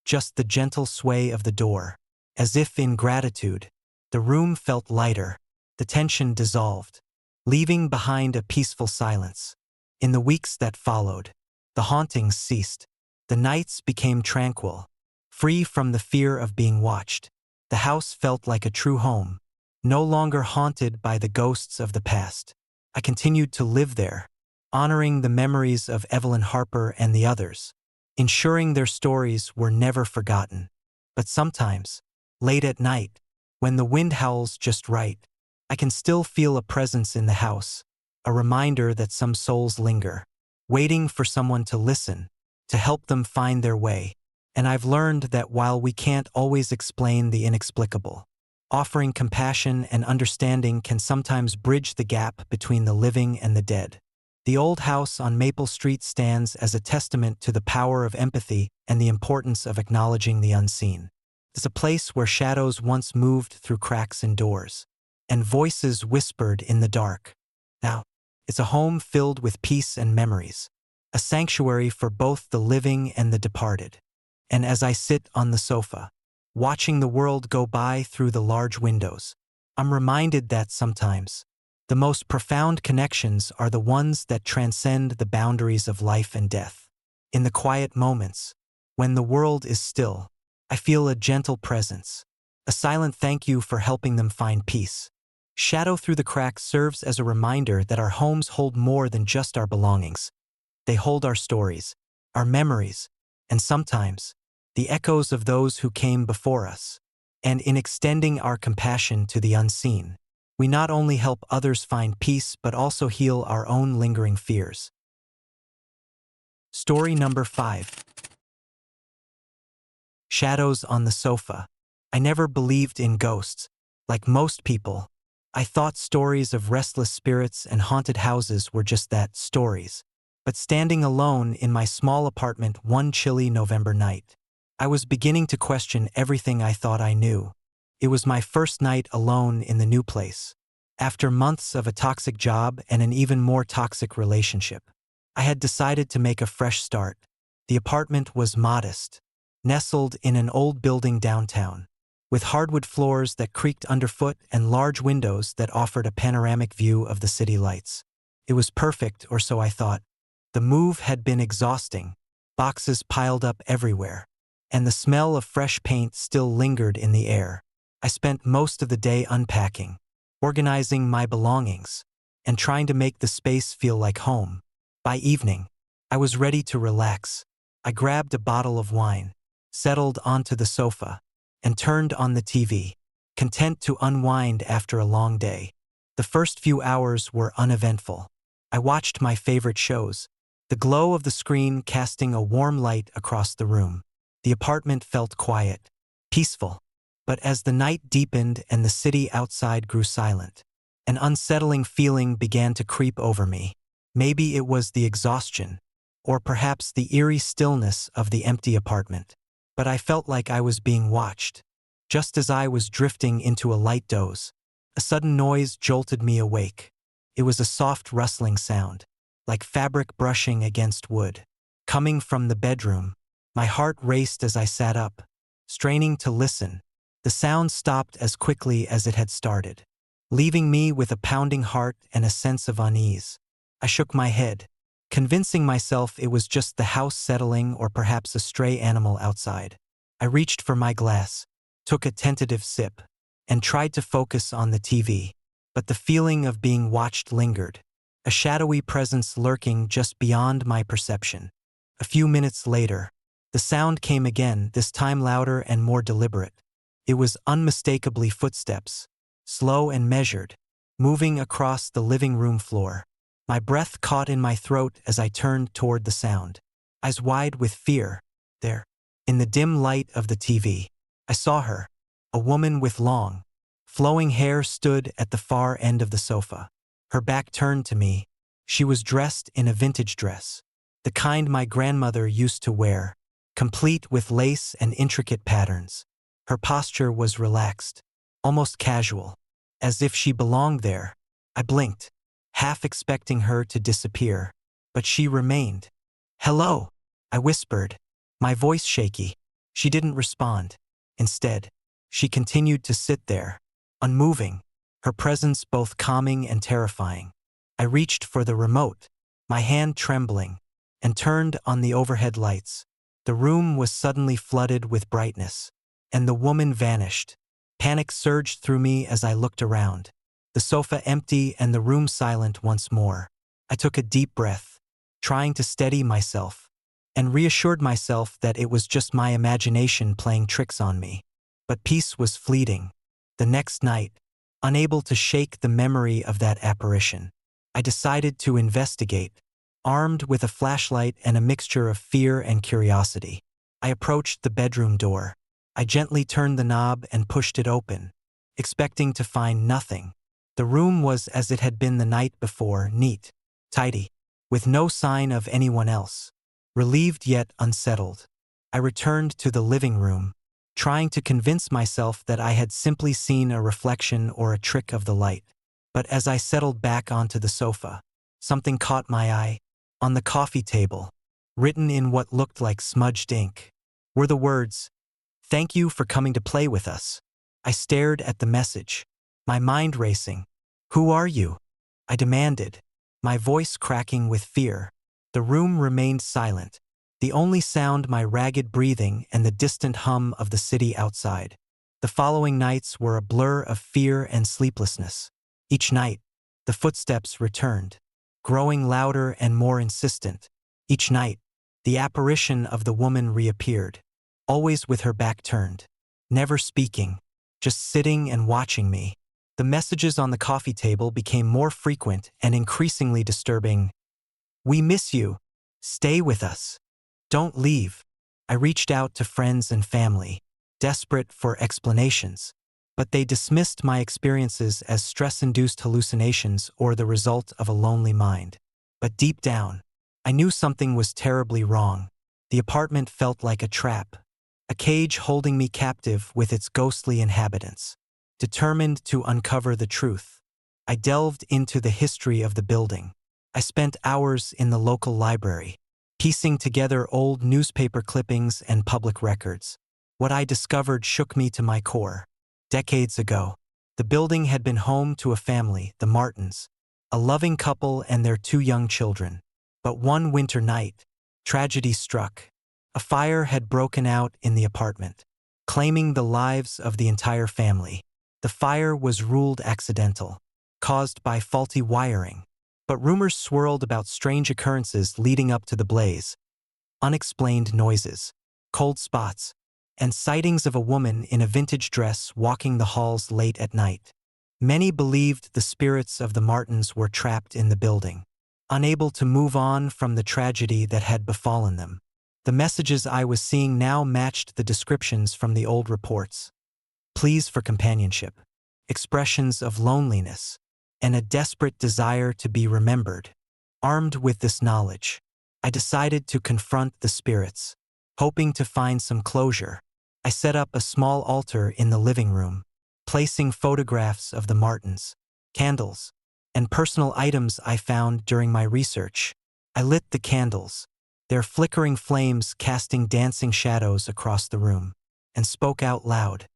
just the gentle sway of the door. As if in gratitude, the room felt lighter, the tension dissolved, leaving behind a peaceful silence. In the weeks that followed, the hauntings ceased. The nights became tranquil, free from the fear of being watched. The house felt like a true home, no longer haunted by the ghosts of the past. I continued to live there, honoring the memories of Evelyn Harper and the others, ensuring their stories were never forgotten. But sometimes, late at night, when the wind howls just right, I can still feel a presence in the house, a reminder that some souls linger, waiting for someone to listen, to help them find their way. And I've learned that while we can't always explain the inexplicable, offering compassion and understanding can sometimes bridge the gap between the living and the dead. The old house on Maple Street stands as a testament to the power of empathy and the importance of acknowledging the unseen. It's a place where shadows once moved through cracks in doors, and voices whispered in the dark. Now, it's a home filled with peace and memories, a sanctuary for both the living and the departed. And as I sit on the sofa, watching the world go by through the large windows, I'm reminded that sometimes, the most profound connections are the ones that transcend the boundaries of life and death. In the quiet moments, when the world is still, I feel a gentle presence, a silent thank you for helping them find peace. Shadow through the cracks serves as a reminder that our homes hold more than just our belongings. They hold our stories, our memories, and sometimes, the echoes of those who came before us. And in extending our compassion to the unseen, we not only help others find peace but also heal our own lingering fears. Story number 5. Shadows on the sofa. I never believed in ghosts. Like most people, I thought stories of restless spirits and haunted houses were just that, stories. But standing alone in my small apartment one chilly November night, I was beginning to question everything I thought I knew. It was my first night alone in the new place. After months of a toxic job and an even more toxic relationship, I had decided to make a fresh start. The apartment was modest, nestled in an old building downtown, with hardwood floors that creaked underfoot and large windows that offered a panoramic view of the city lights. It was perfect, or so I thought. The move had been exhausting, boxes piled up everywhere, and the smell of fresh paint still lingered in the air. I spent most of the day unpacking, organizing my belongings, and trying to make the space feel like home. By evening, I was ready to relax. I grabbed a bottle of wine, settled onto the sofa, and turned on the TV, content to unwind after a long day. The first few hours were uneventful. I watched my favorite shows, the glow of the screen casting a warm light across the room. The apartment felt quiet, peaceful. But as the night deepened and the city outside grew silent, an unsettling feeling began to creep over me. Maybe it was the exhaustion, or perhaps the eerie stillness of the empty apartment. But I felt like I was being watched. Just as I was drifting into a light doze, a sudden noise jolted me awake. It was a soft rustling sound, like fabric brushing against wood. Coming from the bedroom, my heart raced as I sat up, straining to listen. The sound stopped as quickly as it had started, leaving me with a pounding heart and a sense of unease. I shook my head, convincing myself it was just the house settling or perhaps a stray animal outside. I reached for my glass, took a tentative sip, and tried to focus on the TV. But the feeling of being watched lingered, a shadowy presence lurking just beyond my perception. A few minutes later, the sound came again, this time louder and more deliberate. It was unmistakably footsteps, slow and measured, moving across the living room floor. My breath caught in my throat as I turned toward the sound, eyes wide with fear. There, in the dim light of the TV, I saw her. A woman with long, flowing hair stood at the far end of the sofa. Her back turned to me. She was dressed in a vintage dress, the kind my grandmother used to wear, complete with lace and intricate patterns. Her posture was relaxed, almost casual, as if she belonged there. I blinked, half expecting her to disappear, but she remained. "Hello," I whispered, my voice shaky. She didn't respond. Instead, she continued to sit there, unmoving, her presence both calming and terrifying. I reached for the remote, my hand trembling, and turned on the overhead lights. The room was suddenly flooded with brightness, and the woman vanished. Panic surged through me as I looked around, the sofa empty and the room silent once more. I took a deep breath, trying to steady myself, and reassured myself that it was just my imagination playing tricks on me. But peace was fleeting. The next night, unable to shake the memory of that apparition, I decided to investigate, armed with a flashlight and a mixture of fear and curiosity. I approached the bedroom door. I gently turned the knob and pushed it open, expecting to find nothing. The room was as it had been the night before, neat, tidy, with no sign of anyone else. Relieved yet unsettled, I returned to the living room, trying to convince myself that I had simply seen a reflection or a trick of the light. But as I settled back onto the sofa, something caught my eye. On the coffee table, written in what looked like smudged ink, were the words, "Thank you for coming to play with us." I stared at the message, my mind racing. "Who are you?" I demanded, my voice cracking with fear. The room remained silent, the only sound my ragged breathing and the distant hum of the city outside. The following nights were a blur of fear and sleeplessness. Each night, the footsteps returned, growing louder and more insistent. Each night, the apparition of the woman reappeared, always with her back turned, never speaking, just sitting and watching me. The messages on the coffee table became more frequent and increasingly disturbing. "We miss you. Stay with us. Don't leave." I reached out to friends and family, desperate for explanations, but they dismissed my experiences as stress-induced hallucinations or the result of a lonely mind. But deep down, I knew something was terribly wrong. The apartment felt like a trap, a cage holding me captive with its ghostly inhabitants. Determined to uncover the truth, I delved into the history of the building. I spent hours in the local library, piecing together old newspaper clippings and public records. What I discovered shook me to my core. Decades ago, the building had been home to a family, the Martins, a loving couple and their 2 young children. But one winter night, tragedy struck. A fire had broken out in the apartment, claiming the lives of the entire family. The fire was ruled accidental, caused by faulty wiring. But rumors swirled about strange occurrences leading up to the blaze. Unexplained noises, cold spots, and sightings of a woman in a vintage dress walking the halls late at night. Many believed the spirits of the Martins were trapped in the building, unable to move on from the tragedy that had befallen them. The messages I was seeing now matched the descriptions from the old reports. Pleas for companionship, expressions of loneliness, and a desperate desire to be remembered. Armed with this knowledge, I decided to confront the spirits, hoping to find some closure. I set up a small altar in the living room, placing photographs of the Martins, candles, and personal items I found during my research. I lit the candles, their flickering flames casting dancing shadows across the room, and spoke out loud.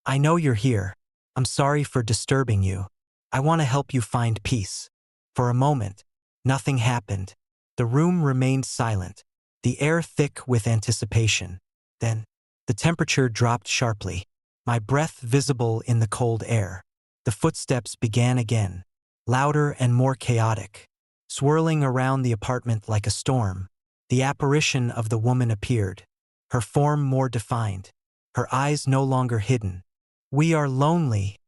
I know you're here. I'm sorry for disturbing you. I want to help you find peace. For a moment, nothing happened. The room remained silent, the air thick with anticipation. Then, the temperature dropped sharply, my breath visible in the cold air. The footsteps began again, louder and more chaotic, swirling around the apartment like a storm. The apparition of the woman appeared, her form more defined, her eyes no longer hidden. "We are lonely,"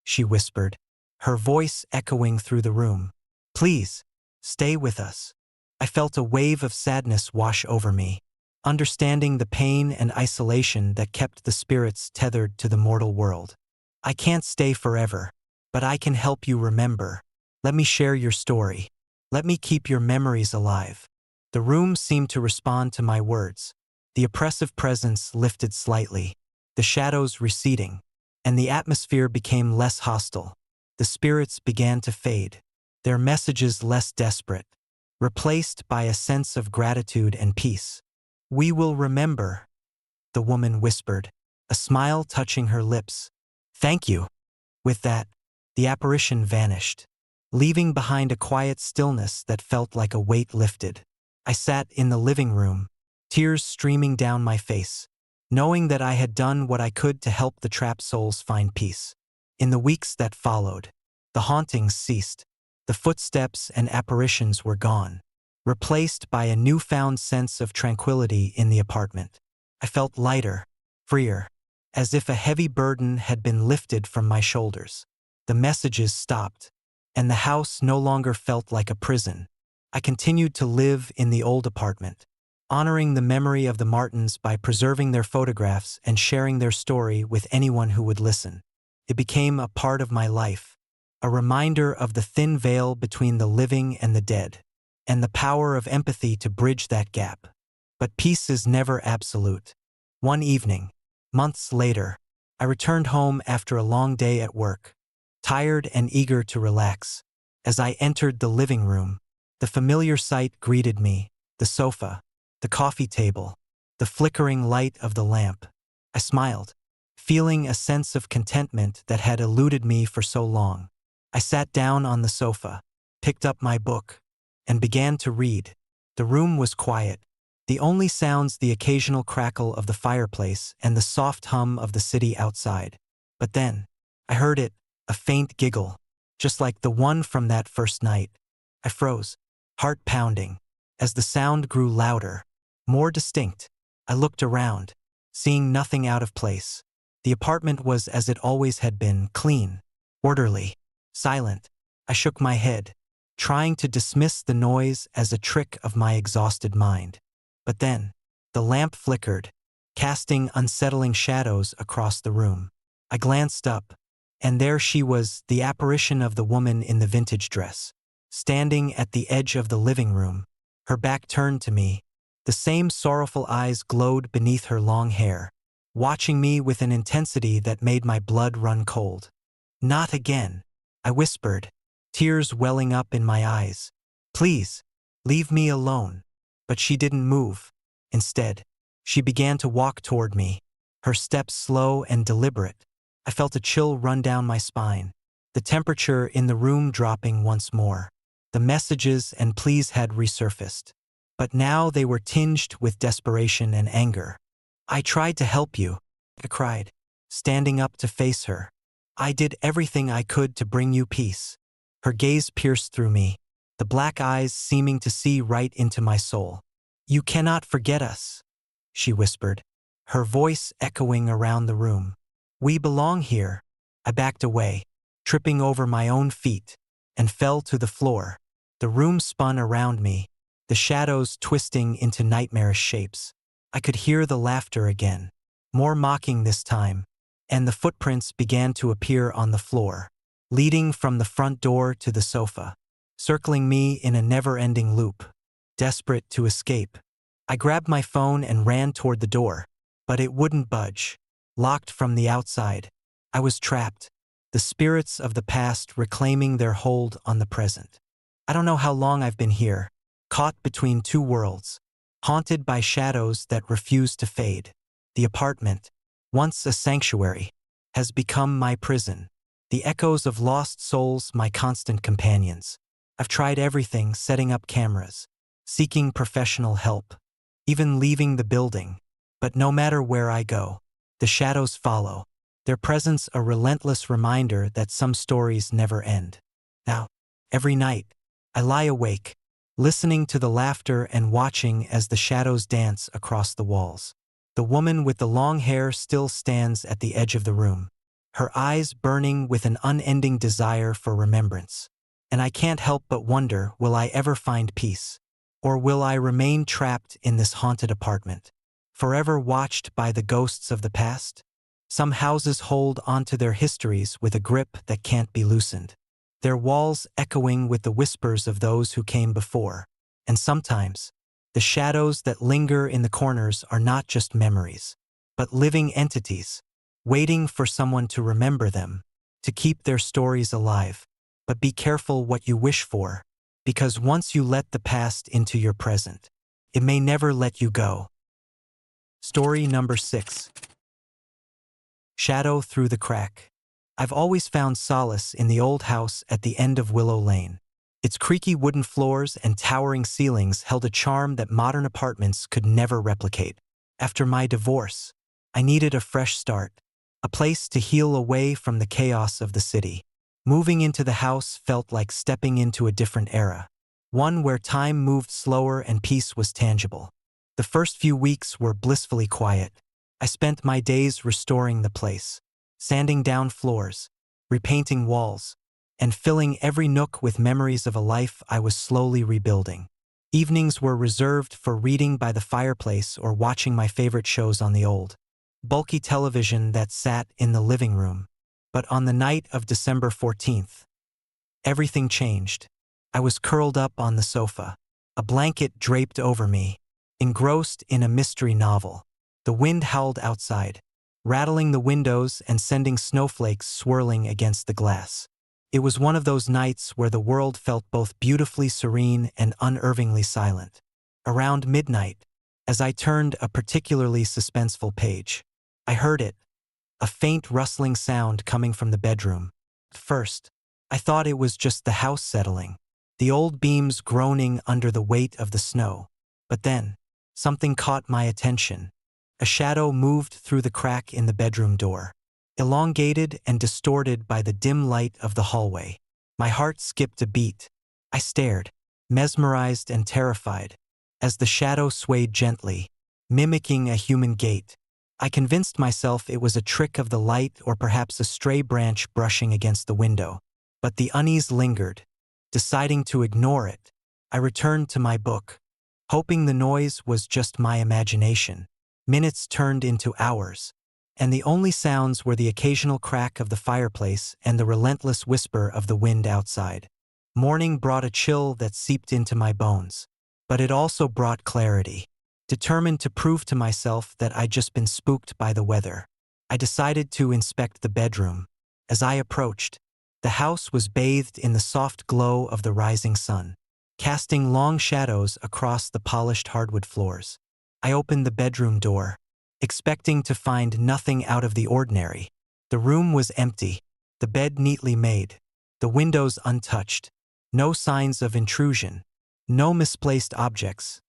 she whispered, her voice echoing through the room. "Please, stay with us." I felt a wave of sadness wash over me, understanding the pain and isolation that kept the spirits tethered to the mortal world. "I can't stay forever, but I can help you remember. Let me share your story. Let me keep your memories alive." The room seemed to respond to my words. The oppressive presence lifted slightly, the shadows receding, and the atmosphere became less hostile. The spirits began to fade, their messages less desperate, replaced by a sense of gratitude and peace. "We will remember," the woman whispered, a smile touching her lips. "Thank you." With that, the apparition vanished, leaving behind a quiet stillness that felt like a weight lifted. I sat in the living room, tears streaming down my face, knowing that I had done what I could to help the trapped souls find peace. In the weeks that followed, the hauntings ceased. The footsteps and apparitions were gone, replaced by a newfound sense of tranquility in the apartment. I felt lighter, freer, as if a heavy burden had been lifted from my shoulders. The messages stopped, and the house no longer felt like a prison. I continued to live in the old apartment, honoring the memory of the Martins by preserving their photographs and sharing their story with anyone who would listen. It became a part of my life, a reminder of the thin veil between the living and the dead, and the power of empathy to bridge that gap. But peace is never absolute. One evening, months later, I returned home after a long day at work, tired and eager to relax. As I entered the living room, the familiar sight greeted me: the sofa, the coffee table, the flickering light of the lamp. I smiled, feeling a sense of contentment that had eluded me for so long. I sat down on the sofa, picked up my book, and began to read. The room was quiet, the only sounds the occasional crackle of the fireplace and the soft hum of the city outside. But then, I heard it, a faint giggle, just like the one from that first night. I froze, heart pounding. As the sound grew louder, more distinct, I looked around, seeing nothing out of place. The apartment was as it always had been: clean, orderly, silent. I shook my head, trying to dismiss the noise as a trick of my exhausted mind. But then, the lamp flickered, casting unsettling shadows across the room. I glanced up, and there she was, the apparition of the woman in the vintage dress, standing at the edge of the living room, her back turned to me. The same sorrowful eyes glowed beneath her long hair, watching me with an intensity that made my blood run cold. "Not again," I whispered, tears welling up in my eyes. "Please, leave me alone." But she didn't move. Instead, she began to walk toward me, her steps slow and deliberate. I felt a chill run down my spine, the temperature in the room dropping once more. The messages and pleas had resurfaced, but now they were tinged with desperation and anger. "I tried to help you," I cried, standing up to face her. "I did everything I could to bring you peace." Her gaze pierced through me, the black eyes seeming to see right into my soul. "You cannot forget us," she whispered, her voice echoing around the room. "We belong here." I backed away, tripping over my own feet, and fell to the floor. The room spun around me, the shadows twisting into nightmarish shapes. I could hear the laughter again, more mocking this time, and the footprints began to appear on the floor, leading from the front door to the sofa, circling me in a never-ending loop. Desperate to escape, I grabbed my phone and ran toward the door, but it wouldn't budge. Locked from the outside, I was trapped, the spirits of the past reclaiming their hold on the present. I don't know how long I've been here, caught between two worlds, haunted by shadows that refuse to fade. The apartment, once a sanctuary, has become my prison. The echoes of lost souls my constant companions. I've tried everything, setting up cameras, seeking professional help, even leaving the building. But no matter where I go, the shadows follow, their presence a relentless reminder that some stories never end. Now, every night, I lie awake, listening to the laughter and watching as the shadows dance across the walls. The woman with the long hair still stands at the edge of the room, her eyes burning with an unending desire for remembrance. And I can't help but wonder, will I ever find peace? Or will I remain trapped in this haunted apartment, forever watched by the ghosts of the past? Some houses hold onto their histories with a grip that can't be loosened, their walls echoing with the whispers of those who came before. And sometimes, the shadows that linger in the corners are not just memories, but living entities, waiting for someone to remember them, to keep their stories alive. But be careful what you wish for, because once you let the past into your present, it may never let you go. Story number 6. Shadow Through the Crack. I've always found solace in the old house at the end of Willow Lane. Its creaky wooden floors and towering ceilings held a charm that modern apartments could never replicate. After my divorce, I needed a fresh start, a place to heal away from the chaos of the city. Moving into the house felt like stepping into a different era, one where time moved slower and peace was tangible. The first few weeks were blissfully quiet. I spent my days restoring the place, sanding down floors, repainting walls, and filling every nook with memories of a life I was slowly rebuilding. Evenings were reserved for reading by the fireplace or watching my favorite shows on the old, bulky television that sat in the living room. But on the night of December 14th, everything changed. I was curled up on the sofa, a blanket draped over me, engrossed in a mystery novel. The wind howled outside, rattling the windows and sending snowflakes swirling against the glass. It was one of those nights where the world felt both beautifully serene and unnervingly silent. Around midnight, as I turned a particularly suspenseful page, I heard it, a faint rustling sound coming from the bedroom. At first, I thought it was just the house settling, the old beams groaning under the weight of the snow. But then, something caught my attention. A shadow moved through the crack in the bedroom door, elongated and distorted by the dim light of the hallway. My heart skipped a beat. I stared, mesmerized and terrified, as the shadow swayed gently, mimicking a human gait. I convinced myself it was a trick of the light or perhaps a stray branch brushing against the window. But the unease lingered. Deciding to ignore it, I returned to my book, hoping the noise was just my imagination. Minutes turned into hours, and the only sounds were the occasional crack of the fireplace and the relentless whisper of the wind outside. Morning brought a chill that seeped into my bones, but it also brought clarity. Determined to prove to myself that I'd just been spooked by the weather, I decided to inspect the bedroom. As I approached, the house was bathed in the soft glow of the rising sun. casting long shadows across the polished hardwood floors. I opened the bedroom door, expecting to find nothing out of the ordinary. The room was empty, the bed neatly made, the windows untouched. No signs of intrusion, no misplaced objects,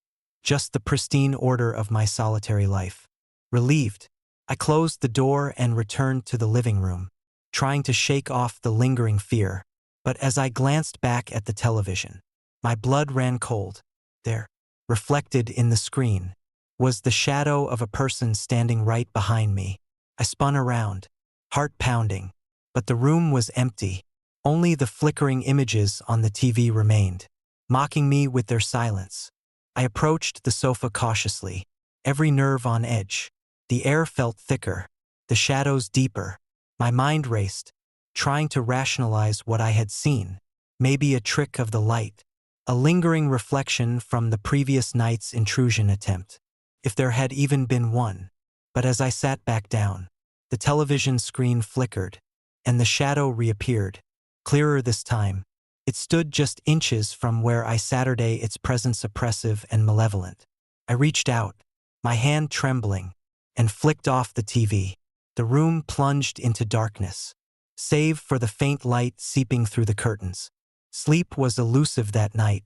just the pristine order of my solitary life. Relieved, I closed the door and returned to the living room, trying to shake off the lingering fear. But as I glanced back at the television, my blood ran cold. There, reflected in the screen, was the shadow of a person standing right behind me. I spun around, heart pounding, but the room was empty. Only the flickering images on the TV remained, mocking me with their silence. I approached the sofa cautiously, every nerve on edge. The air felt thicker, the shadows deeper. My mind raced, trying to rationalize what I had seen. Maybe a trick of the light, a lingering reflection from the previous night's intrusion attempt, if there had even been one. But as I sat back down, the television screen flickered, and the shadow reappeared, clearer this time. It stood just inches from where I sat, its presence oppressive and malevolent. I reached out, my hand trembling, and flicked off the TV. The room plunged into darkness, save for the faint light seeping through the curtains. Sleep was elusive that night.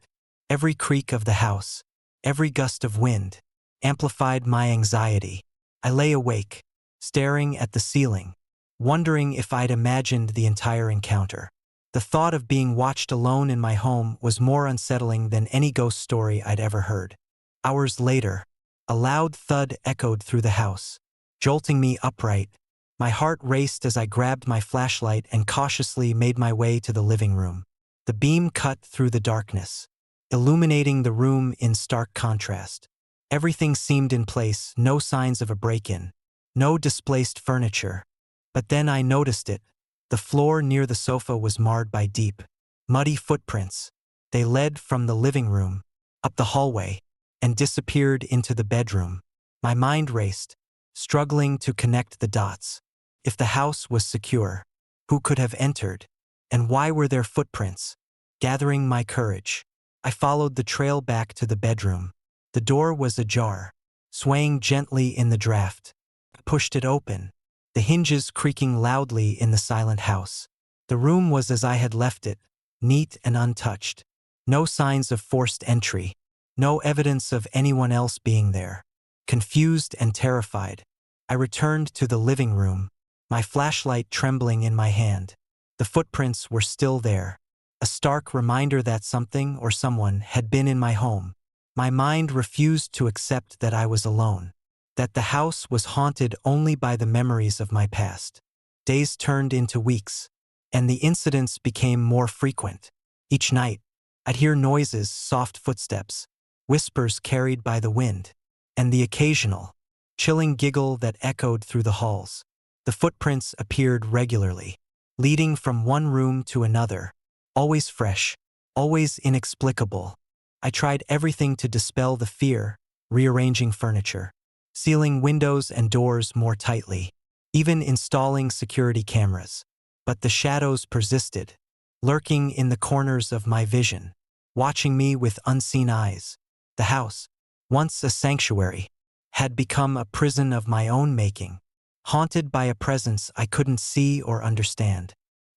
Every creak of the house, every gust of wind, amplified my anxiety. I lay awake, staring at the ceiling, wondering if I'd imagined the entire encounter. The thought of being watched alone in my home was more unsettling than any ghost story I'd ever heard. Hours later, a loud thud echoed through the house, jolting me upright. My heart raced as I grabbed my flashlight and cautiously made my way to the living room. The beam cut through the darkness, illuminating the room in stark contrast. Everything seemed in place, no signs of a break-in, no displaced furniture. But then I noticed it. The floor near the sofa was marred by deep, muddy footprints. They led from the living room, up the hallway, and disappeared into the bedroom. My mind raced, struggling to connect the dots. If the house was secure, who could have entered? And why were there footprints? Gathering my courage, I followed the trail back to the bedroom. The door was ajar, swaying gently in the draft. I pushed it open, the hinges creaking loudly in the silent house. The room was as I had left it, neat and untouched. No signs of forced entry, no evidence of anyone else being there. Confused and terrified, I returned to the living room, my flashlight trembling in my hand. The footprints were still there, a stark reminder that something or someone had been in my home. My mind refused to accept that I was alone, that the house was haunted only by the memories of my past. Days turned into weeks, and the incidents became more frequent. Each night, I'd hear noises, soft footsteps, whispers carried by the wind, and the occasional, chilling giggle that echoed through the halls. The footprints appeared regularly, leading from one room to another, always fresh, always inexplicable. I tried everything to dispel the fear, rearranging furniture, sealing windows and doors more tightly, even installing security cameras. But the shadows persisted, lurking in the corners of my vision, watching me with unseen eyes. The house, once a sanctuary, had become a prison of my own making, haunted by a presence I couldn't see or understand.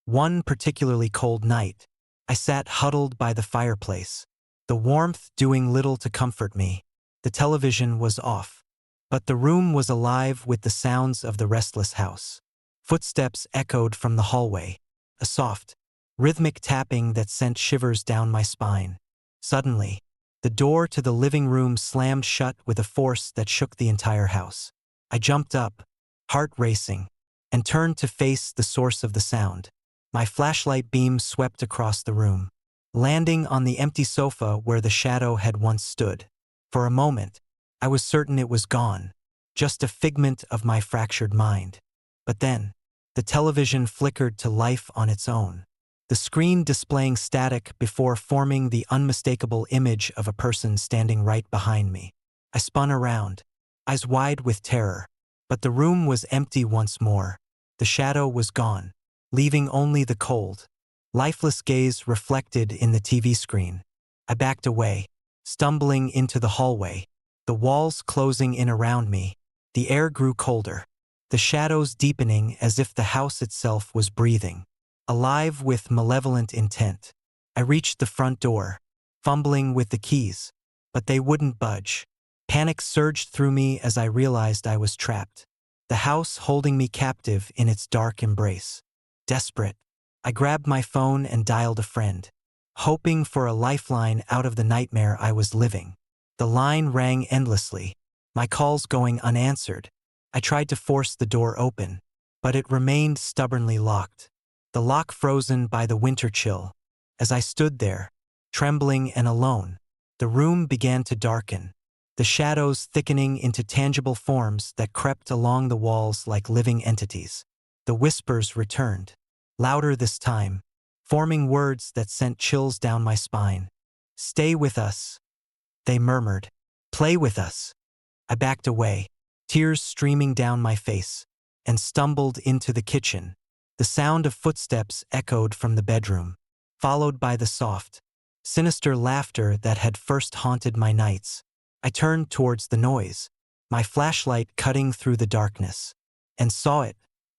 One particularly cold night, I sat huddled by the fireplace, the warmth doing little to comfort me. The television was off, but the room was alive with the sounds of the restless house. Footsteps echoed from the hallway, a soft, rhythmic tapping that sent shivers down my spine. Suddenly, the door to the living room slammed shut with a force that shook the entire house. I jumped up, heart racing, and turned to face the source of the sound. My flashlight beam swept across the room, landing on the empty sofa where the shadow had once stood. For a moment, I was certain it was gone, just a figment of my fractured mind. But then, the television flickered to life on its own, the screen displaying static before forming the unmistakable image of a person standing right behind me. I spun around, eyes wide with terror, but the room was empty once more. The shadow was gone, leaving only the cold, lifeless gaze reflected in the TV screen. I backed away, stumbling into the hallway, the walls closing in around me. The air grew colder, the shadows deepening as if the house itself was breathing, alive with malevolent intent. I reached the front door, fumbling with the keys, but they wouldn't budge. Panic surged through me as I realized I was trapped, the house holding me captive in its dark embrace. Desperate, I grabbed my phone and dialed a friend, hoping for a lifeline out of the nightmare I was living. The line rang endlessly, my calls going unanswered. I tried to force the door open, but it remained stubbornly locked, the lock frozen by the winter chill. As I stood there, trembling and alone, the room began to darken, the shadows thickening into tangible forms that crept along the walls like living entities. The whispers returned, louder this time, forming words that sent chills down my spine. "Stay with us," they murmured. "Play with us." I backed away, tears streaming down my face, and stumbled into the kitchen. The sound of footsteps echoed from the bedroom, followed by the soft, sinister laughter that had first haunted my nights. I turned towards the noise, my flashlight cutting through the darkness, and saw it,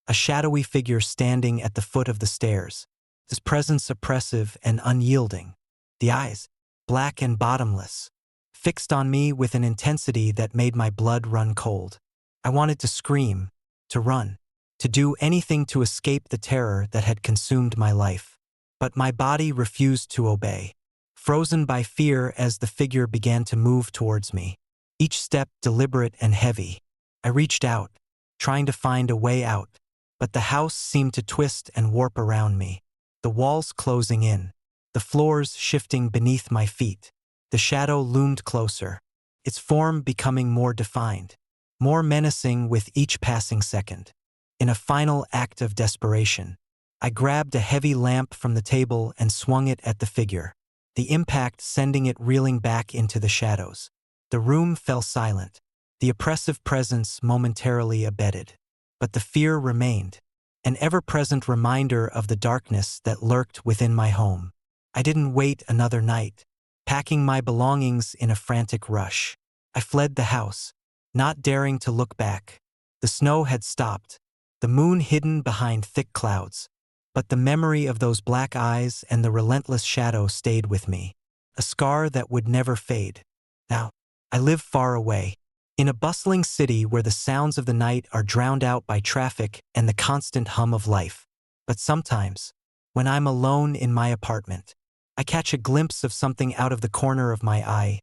a shadowy figure standing at the foot of the stairs, his presence oppressive and unyielding, the eyes, black and bottomless, fixed on me with an intensity that made my blood run cold. I wanted to scream, to run, to do anything to escape the terror that had consumed my life. But my body refused to obey, frozen by fear as the figure began to move towards me, each step deliberate and heavy. I reached out, trying to find a way out, but the house seemed to twist and warp around me, the walls closing in, the floors shifting beneath my feet. The shadow loomed closer, its form becoming more defined, more menacing with each passing second. In a final act of desperation, I grabbed a heavy lamp from the table and swung it at the figure, the impact sending it reeling back into the shadows. The room fell silent, the oppressive presence momentarily abated. But the fear remained, an ever-present reminder of the darkness that lurked within my home. I didn't wait another night, packing my belongings in a frantic rush. I fled the house, not daring to look back. The snow had stopped, the moon hidden behind thick clouds, but the memory of those black eyes and the relentless shadow stayed with me, a scar that would never fade. Now, I live far away, in a bustling city where the sounds of the night are drowned out by traffic and the constant hum of life. But sometimes, when I'm alone in my apartment, I catch a glimpse of something out of the corner of my eye,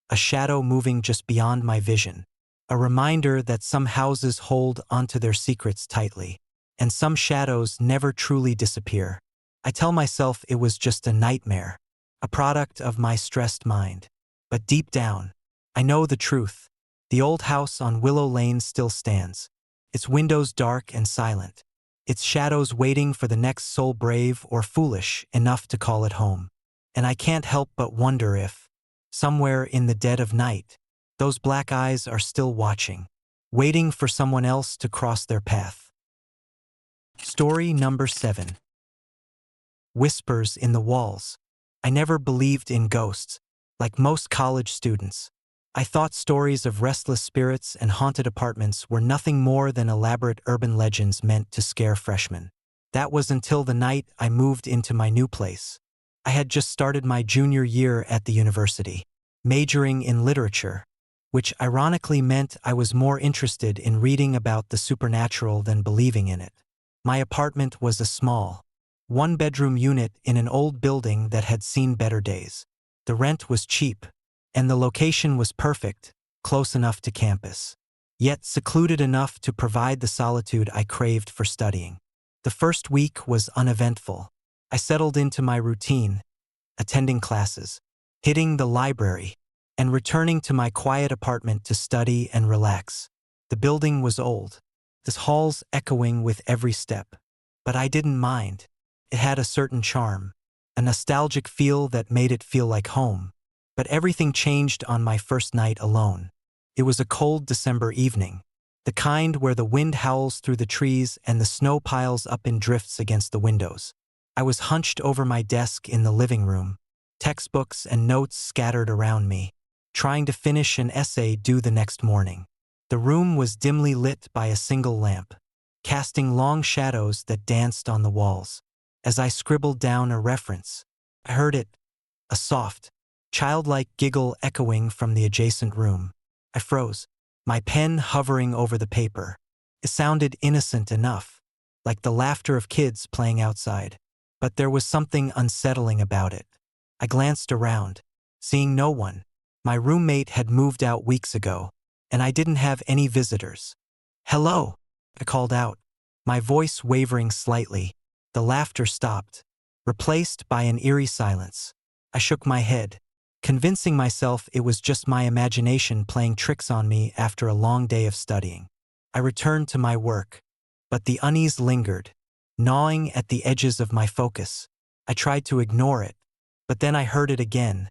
a shadow moving just beyond my vision, a reminder that some houses hold onto their secrets tightly, and some shadows never truly disappear. I tell myself it was just a nightmare, a product of my stressed mind. But deep down, I know the truth. The old house on Willow Lane still stands, its windows dark and silent, its shadows waiting for the next soul brave or foolish enough to call it home. And I can't help but wonder if, somewhere in the dead of night, those black eyes are still watching, waiting for someone else to cross their path. Story number 7. Whispers in the Walls. I never believed in ghosts, like most college students. I thought stories of restless spirits and haunted apartments were nothing more than elaborate urban legends meant to scare freshmen. That was until the night I moved into my new place. I had just started my junior year at the university, majoring in literature, which ironically meant I was more interested in reading about the supernatural than believing in it. My apartment was a small, one-bedroom unit in an old building that had seen better days. The rent was cheap, and the location was perfect, close enough to campus, yet secluded enough to provide the solitude I craved for studying. The first week was uneventful. I settled into my routine, attending classes, hitting the library, and returning to my quiet apartment to study and relax. The building was old, its halls echoing with every step, but I didn't mind. It had a certain charm, a nostalgic feel that made it feel like home. But everything changed on my first night alone. It was a cold December evening, the kind where the wind howls through the trees and the snow piles up in drifts against the windows. I was hunched over my desk in the living room, textbooks and notes scattered around me, trying to finish an essay due the next morning. The room was dimly lit by a single lamp, casting long shadows that danced on the walls. As I scribbled down a reference, I heard it, a soft, childlike giggle echoing from the adjacent room. I froze, my pen hovering over the paper. It sounded innocent enough, like the laughter of kids playing outside. But there was something unsettling about it. I glanced around, seeing no one. My roommate had moved out weeks ago, and I didn't have any visitors. "Hello," I called out, my voice wavering slightly. The laughter stopped, replaced by an eerie silence. I shook my head, convincing myself it was just my imagination playing tricks on me after a long day of studying. I returned to my work, but the unease lingered, gnawing at the edges of my focus. I tried to ignore it, but then I heard it again,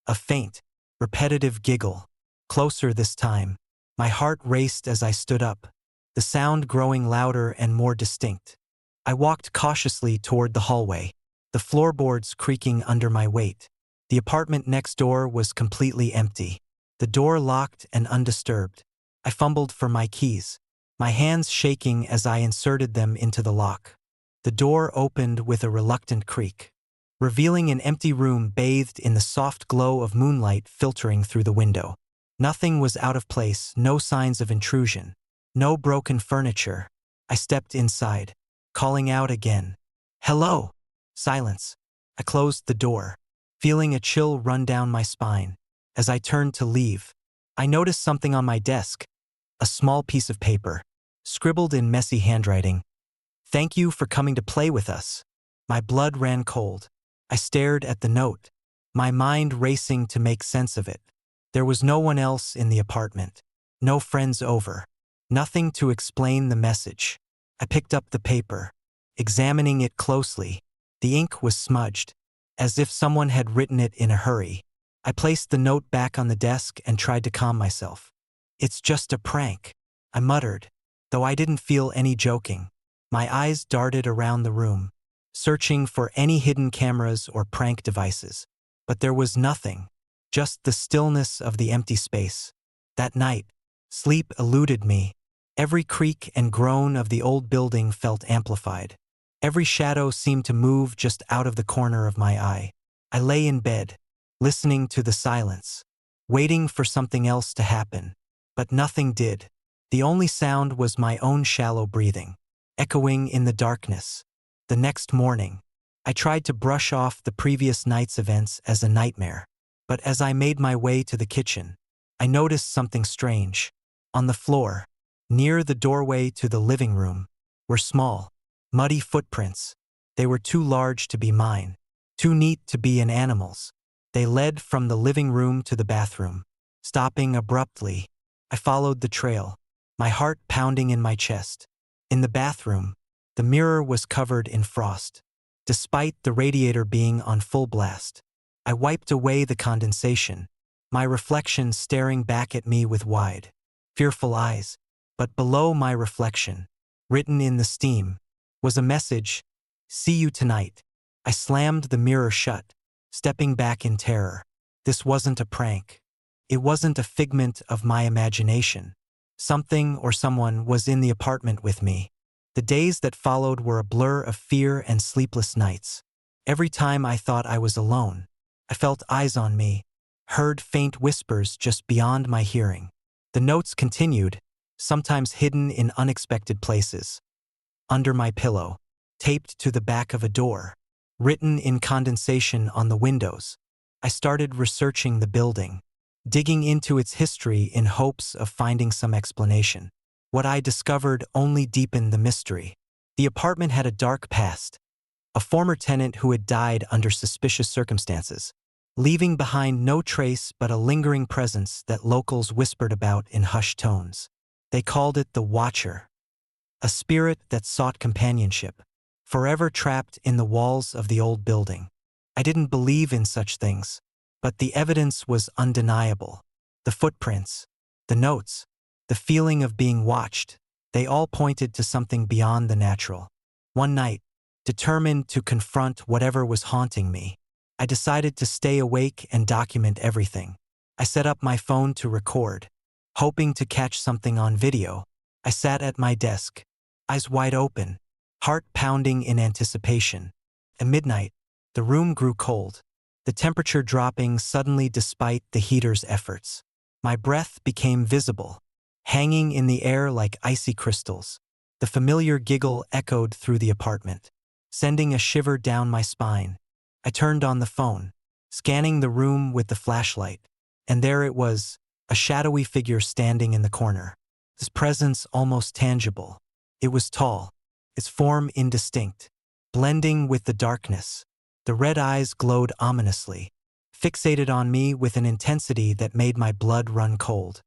a faint, repetitive giggle, closer this time. My heart raced as I stood up, the sound growing louder and more distinct. I walked cautiously toward the hallway, the floorboards creaking under my weight. The apartment next door was completely empty, the door locked and undisturbed. I fumbled for my keys, my hands shaking as I inserted them into the lock. The door opened with a reluctant creak, revealing an empty room bathed in the soft glow of moonlight filtering through the window. Nothing was out of place, no signs of intrusion, no broken furniture. I stepped inside, calling out again. "Hello!" Silence. I closed the door, feeling a chill run down my spine. As I turned to leave, I noticed something on my desk, a small piece of paper, scribbled in messy handwriting. "Thank you for coming to play with us." My blood ran cold. I stared at the note, my mind racing to make sense of it. There was no one else in the apartment, no friends over, nothing to explain the message. I picked up the paper, examining it closely. The ink was smudged, as if someone had written it in a hurry. I placed the note back on the desk and tried to calm myself. "It's just a prank," I muttered, though I didn't feel any joking. My eyes darted around the room, searching for any hidden cameras or prank devices. But there was nothing, just the stillness of the empty space. That night, sleep eluded me. Every creak and groan of the old building felt amplified. Every shadow seemed to move just out of the corner of my eye. I lay in bed, listening to the silence, waiting for something else to happen. But nothing did. The only sound was my own shallow breathing, echoing in the darkness. The next morning, I tried to brush off the previous night's events as a nightmare. But as I made my way to the kitchen, I noticed something strange. On the floor, near the doorway to the living room, were small, muddy footprints. They were too large to be mine, too neat to be an animal's. They led from the living room to the bathroom, stopping abruptly. I followed the trail, my heart pounding in my chest. In the bathroom, the mirror was covered in frost, despite the radiator being on full blast. I wiped away the condensation, my reflection staring back at me with wide, fearful eyes. But below my reflection, written in the steam, was a message: "See you tonight." I slammed the mirror shut, stepping back in terror. This wasn't a prank. It wasn't a figment of my imagination. Something or someone was in the apartment with me. The days that followed were a blur of fear and sleepless nights. Every time I thought I was alone, I felt eyes on me, heard faint whispers just beyond my hearing. The notes continued, sometimes hidden in unexpected places. Under my pillow, taped to the back of a door, written in condensation on the windows. I started researching the building, digging into its history in hopes of finding some explanation. What I discovered only deepened the mystery. The apartment had a dark past, a former tenant who had died under suspicious circumstances, leaving behind no trace but a lingering presence that locals whispered about in hushed tones. They called it the Watcher, a spirit that sought companionship, forever trapped in the walls of the old building. I didn't believe in such things, but the evidence was undeniable. The footprints, the notes, the feeling of being watched, they all pointed to something beyond the natural. One night, determined to confront whatever was haunting me, I decided to stay awake and document everything. I set up my phone to record. Hoping to catch something on video, I sat at my desk, eyes wide open, heart pounding in anticipation. At midnight, the room grew cold, the temperature dropping suddenly despite the heater's efforts. My breath became visible, hanging in the air like icy crystals. The familiar giggle echoed through the apartment, sending a shiver down my spine. I turned on the phone, scanning the room with the flashlight, and there it was, a shadowy figure standing in the corner. His presence almost tangible. It was tall, its form indistinct, blending with the darkness. The red eyes glowed ominously, fixated on me with an intensity that made my blood run cold.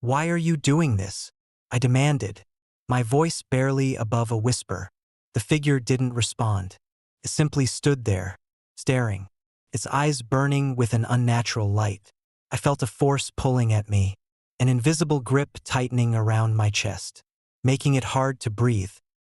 "Why are you doing this?" I demanded, my voice barely above a whisper. The figure didn't respond. It simply stood there, staring, its eyes burning with an unnatural light. I felt a force pulling at me, an invisible grip tightening around my chest, making it hard to breathe.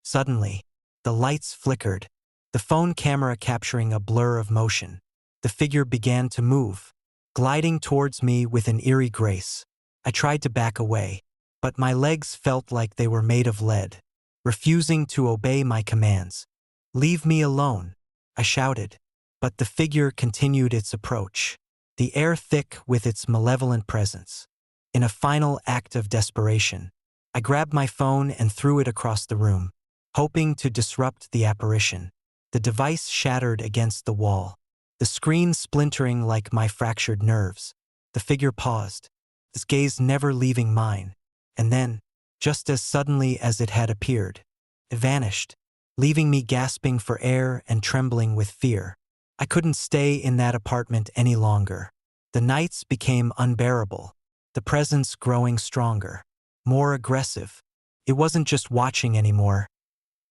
Suddenly, the lights flickered, the phone camera capturing a blur of motion. The figure began to move, gliding towards me with an eerie grace. I tried to back away, but my legs felt like they were made of lead, refusing to obey my commands. "Leave me alone," I shouted, but the figure continued its approach, the air thick with its malevolent presence. In a final act of desperation, I grabbed my phone and threw it across the room, hoping to disrupt the apparition. The device shattered against the wall, the screen splintering like my fractured nerves. The figure paused, its gaze never leaving mine, and then, just as suddenly as it had appeared, it vanished, leaving me gasping for air and trembling with fear. I couldn't stay in that apartment any longer. The nights became unbearable, the presence growing stronger, more aggressive. It wasn't just watching anymore.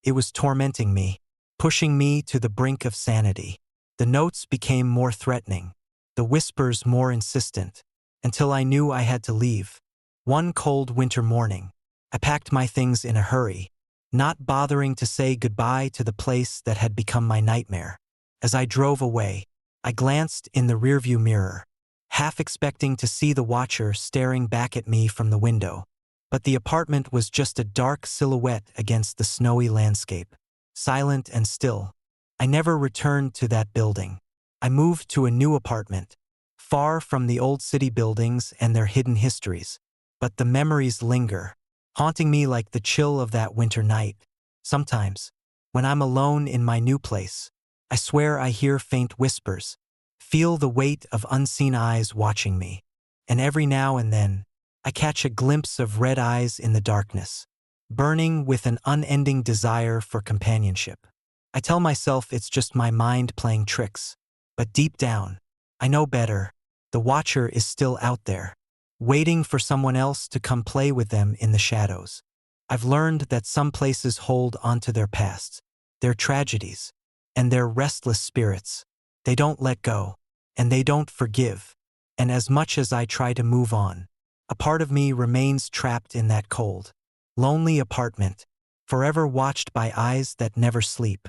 It was tormenting me, pushing me to the brink of sanity. The notes became more threatening, the whispers more insistent, until I knew I had to leave. One cold winter morning, I packed my things in a hurry, not bothering to say goodbye to the place that had become my nightmare. As I drove away, I glanced in the rearview mirror, half expecting to see the watcher staring back at me from the window. But the apartment was just a dark silhouette against the snowy landscape, silent and still. I never returned to that building. I moved to a new apartment, far from the old city buildings and their hidden histories. But the memories linger, haunting me like the chill of that winter night. Sometimes, when I'm alone in my new place, I swear I hear faint whispers, feel the weight of unseen eyes watching me, and every now and then, I catch a glimpse of red eyes in the darkness, burning with an unending desire for companionship. I tell myself it's just my mind playing tricks, but deep down, I know better. The watcher is still out there, waiting for someone else to come play with them in the shadows. I've learned that some places hold onto their pasts, their tragedies, and their restless spirits. They don't let go, and they don't forgive. And as much as I try to move on, a part of me remains trapped in that cold, lonely apartment, forever watched by eyes that never sleep.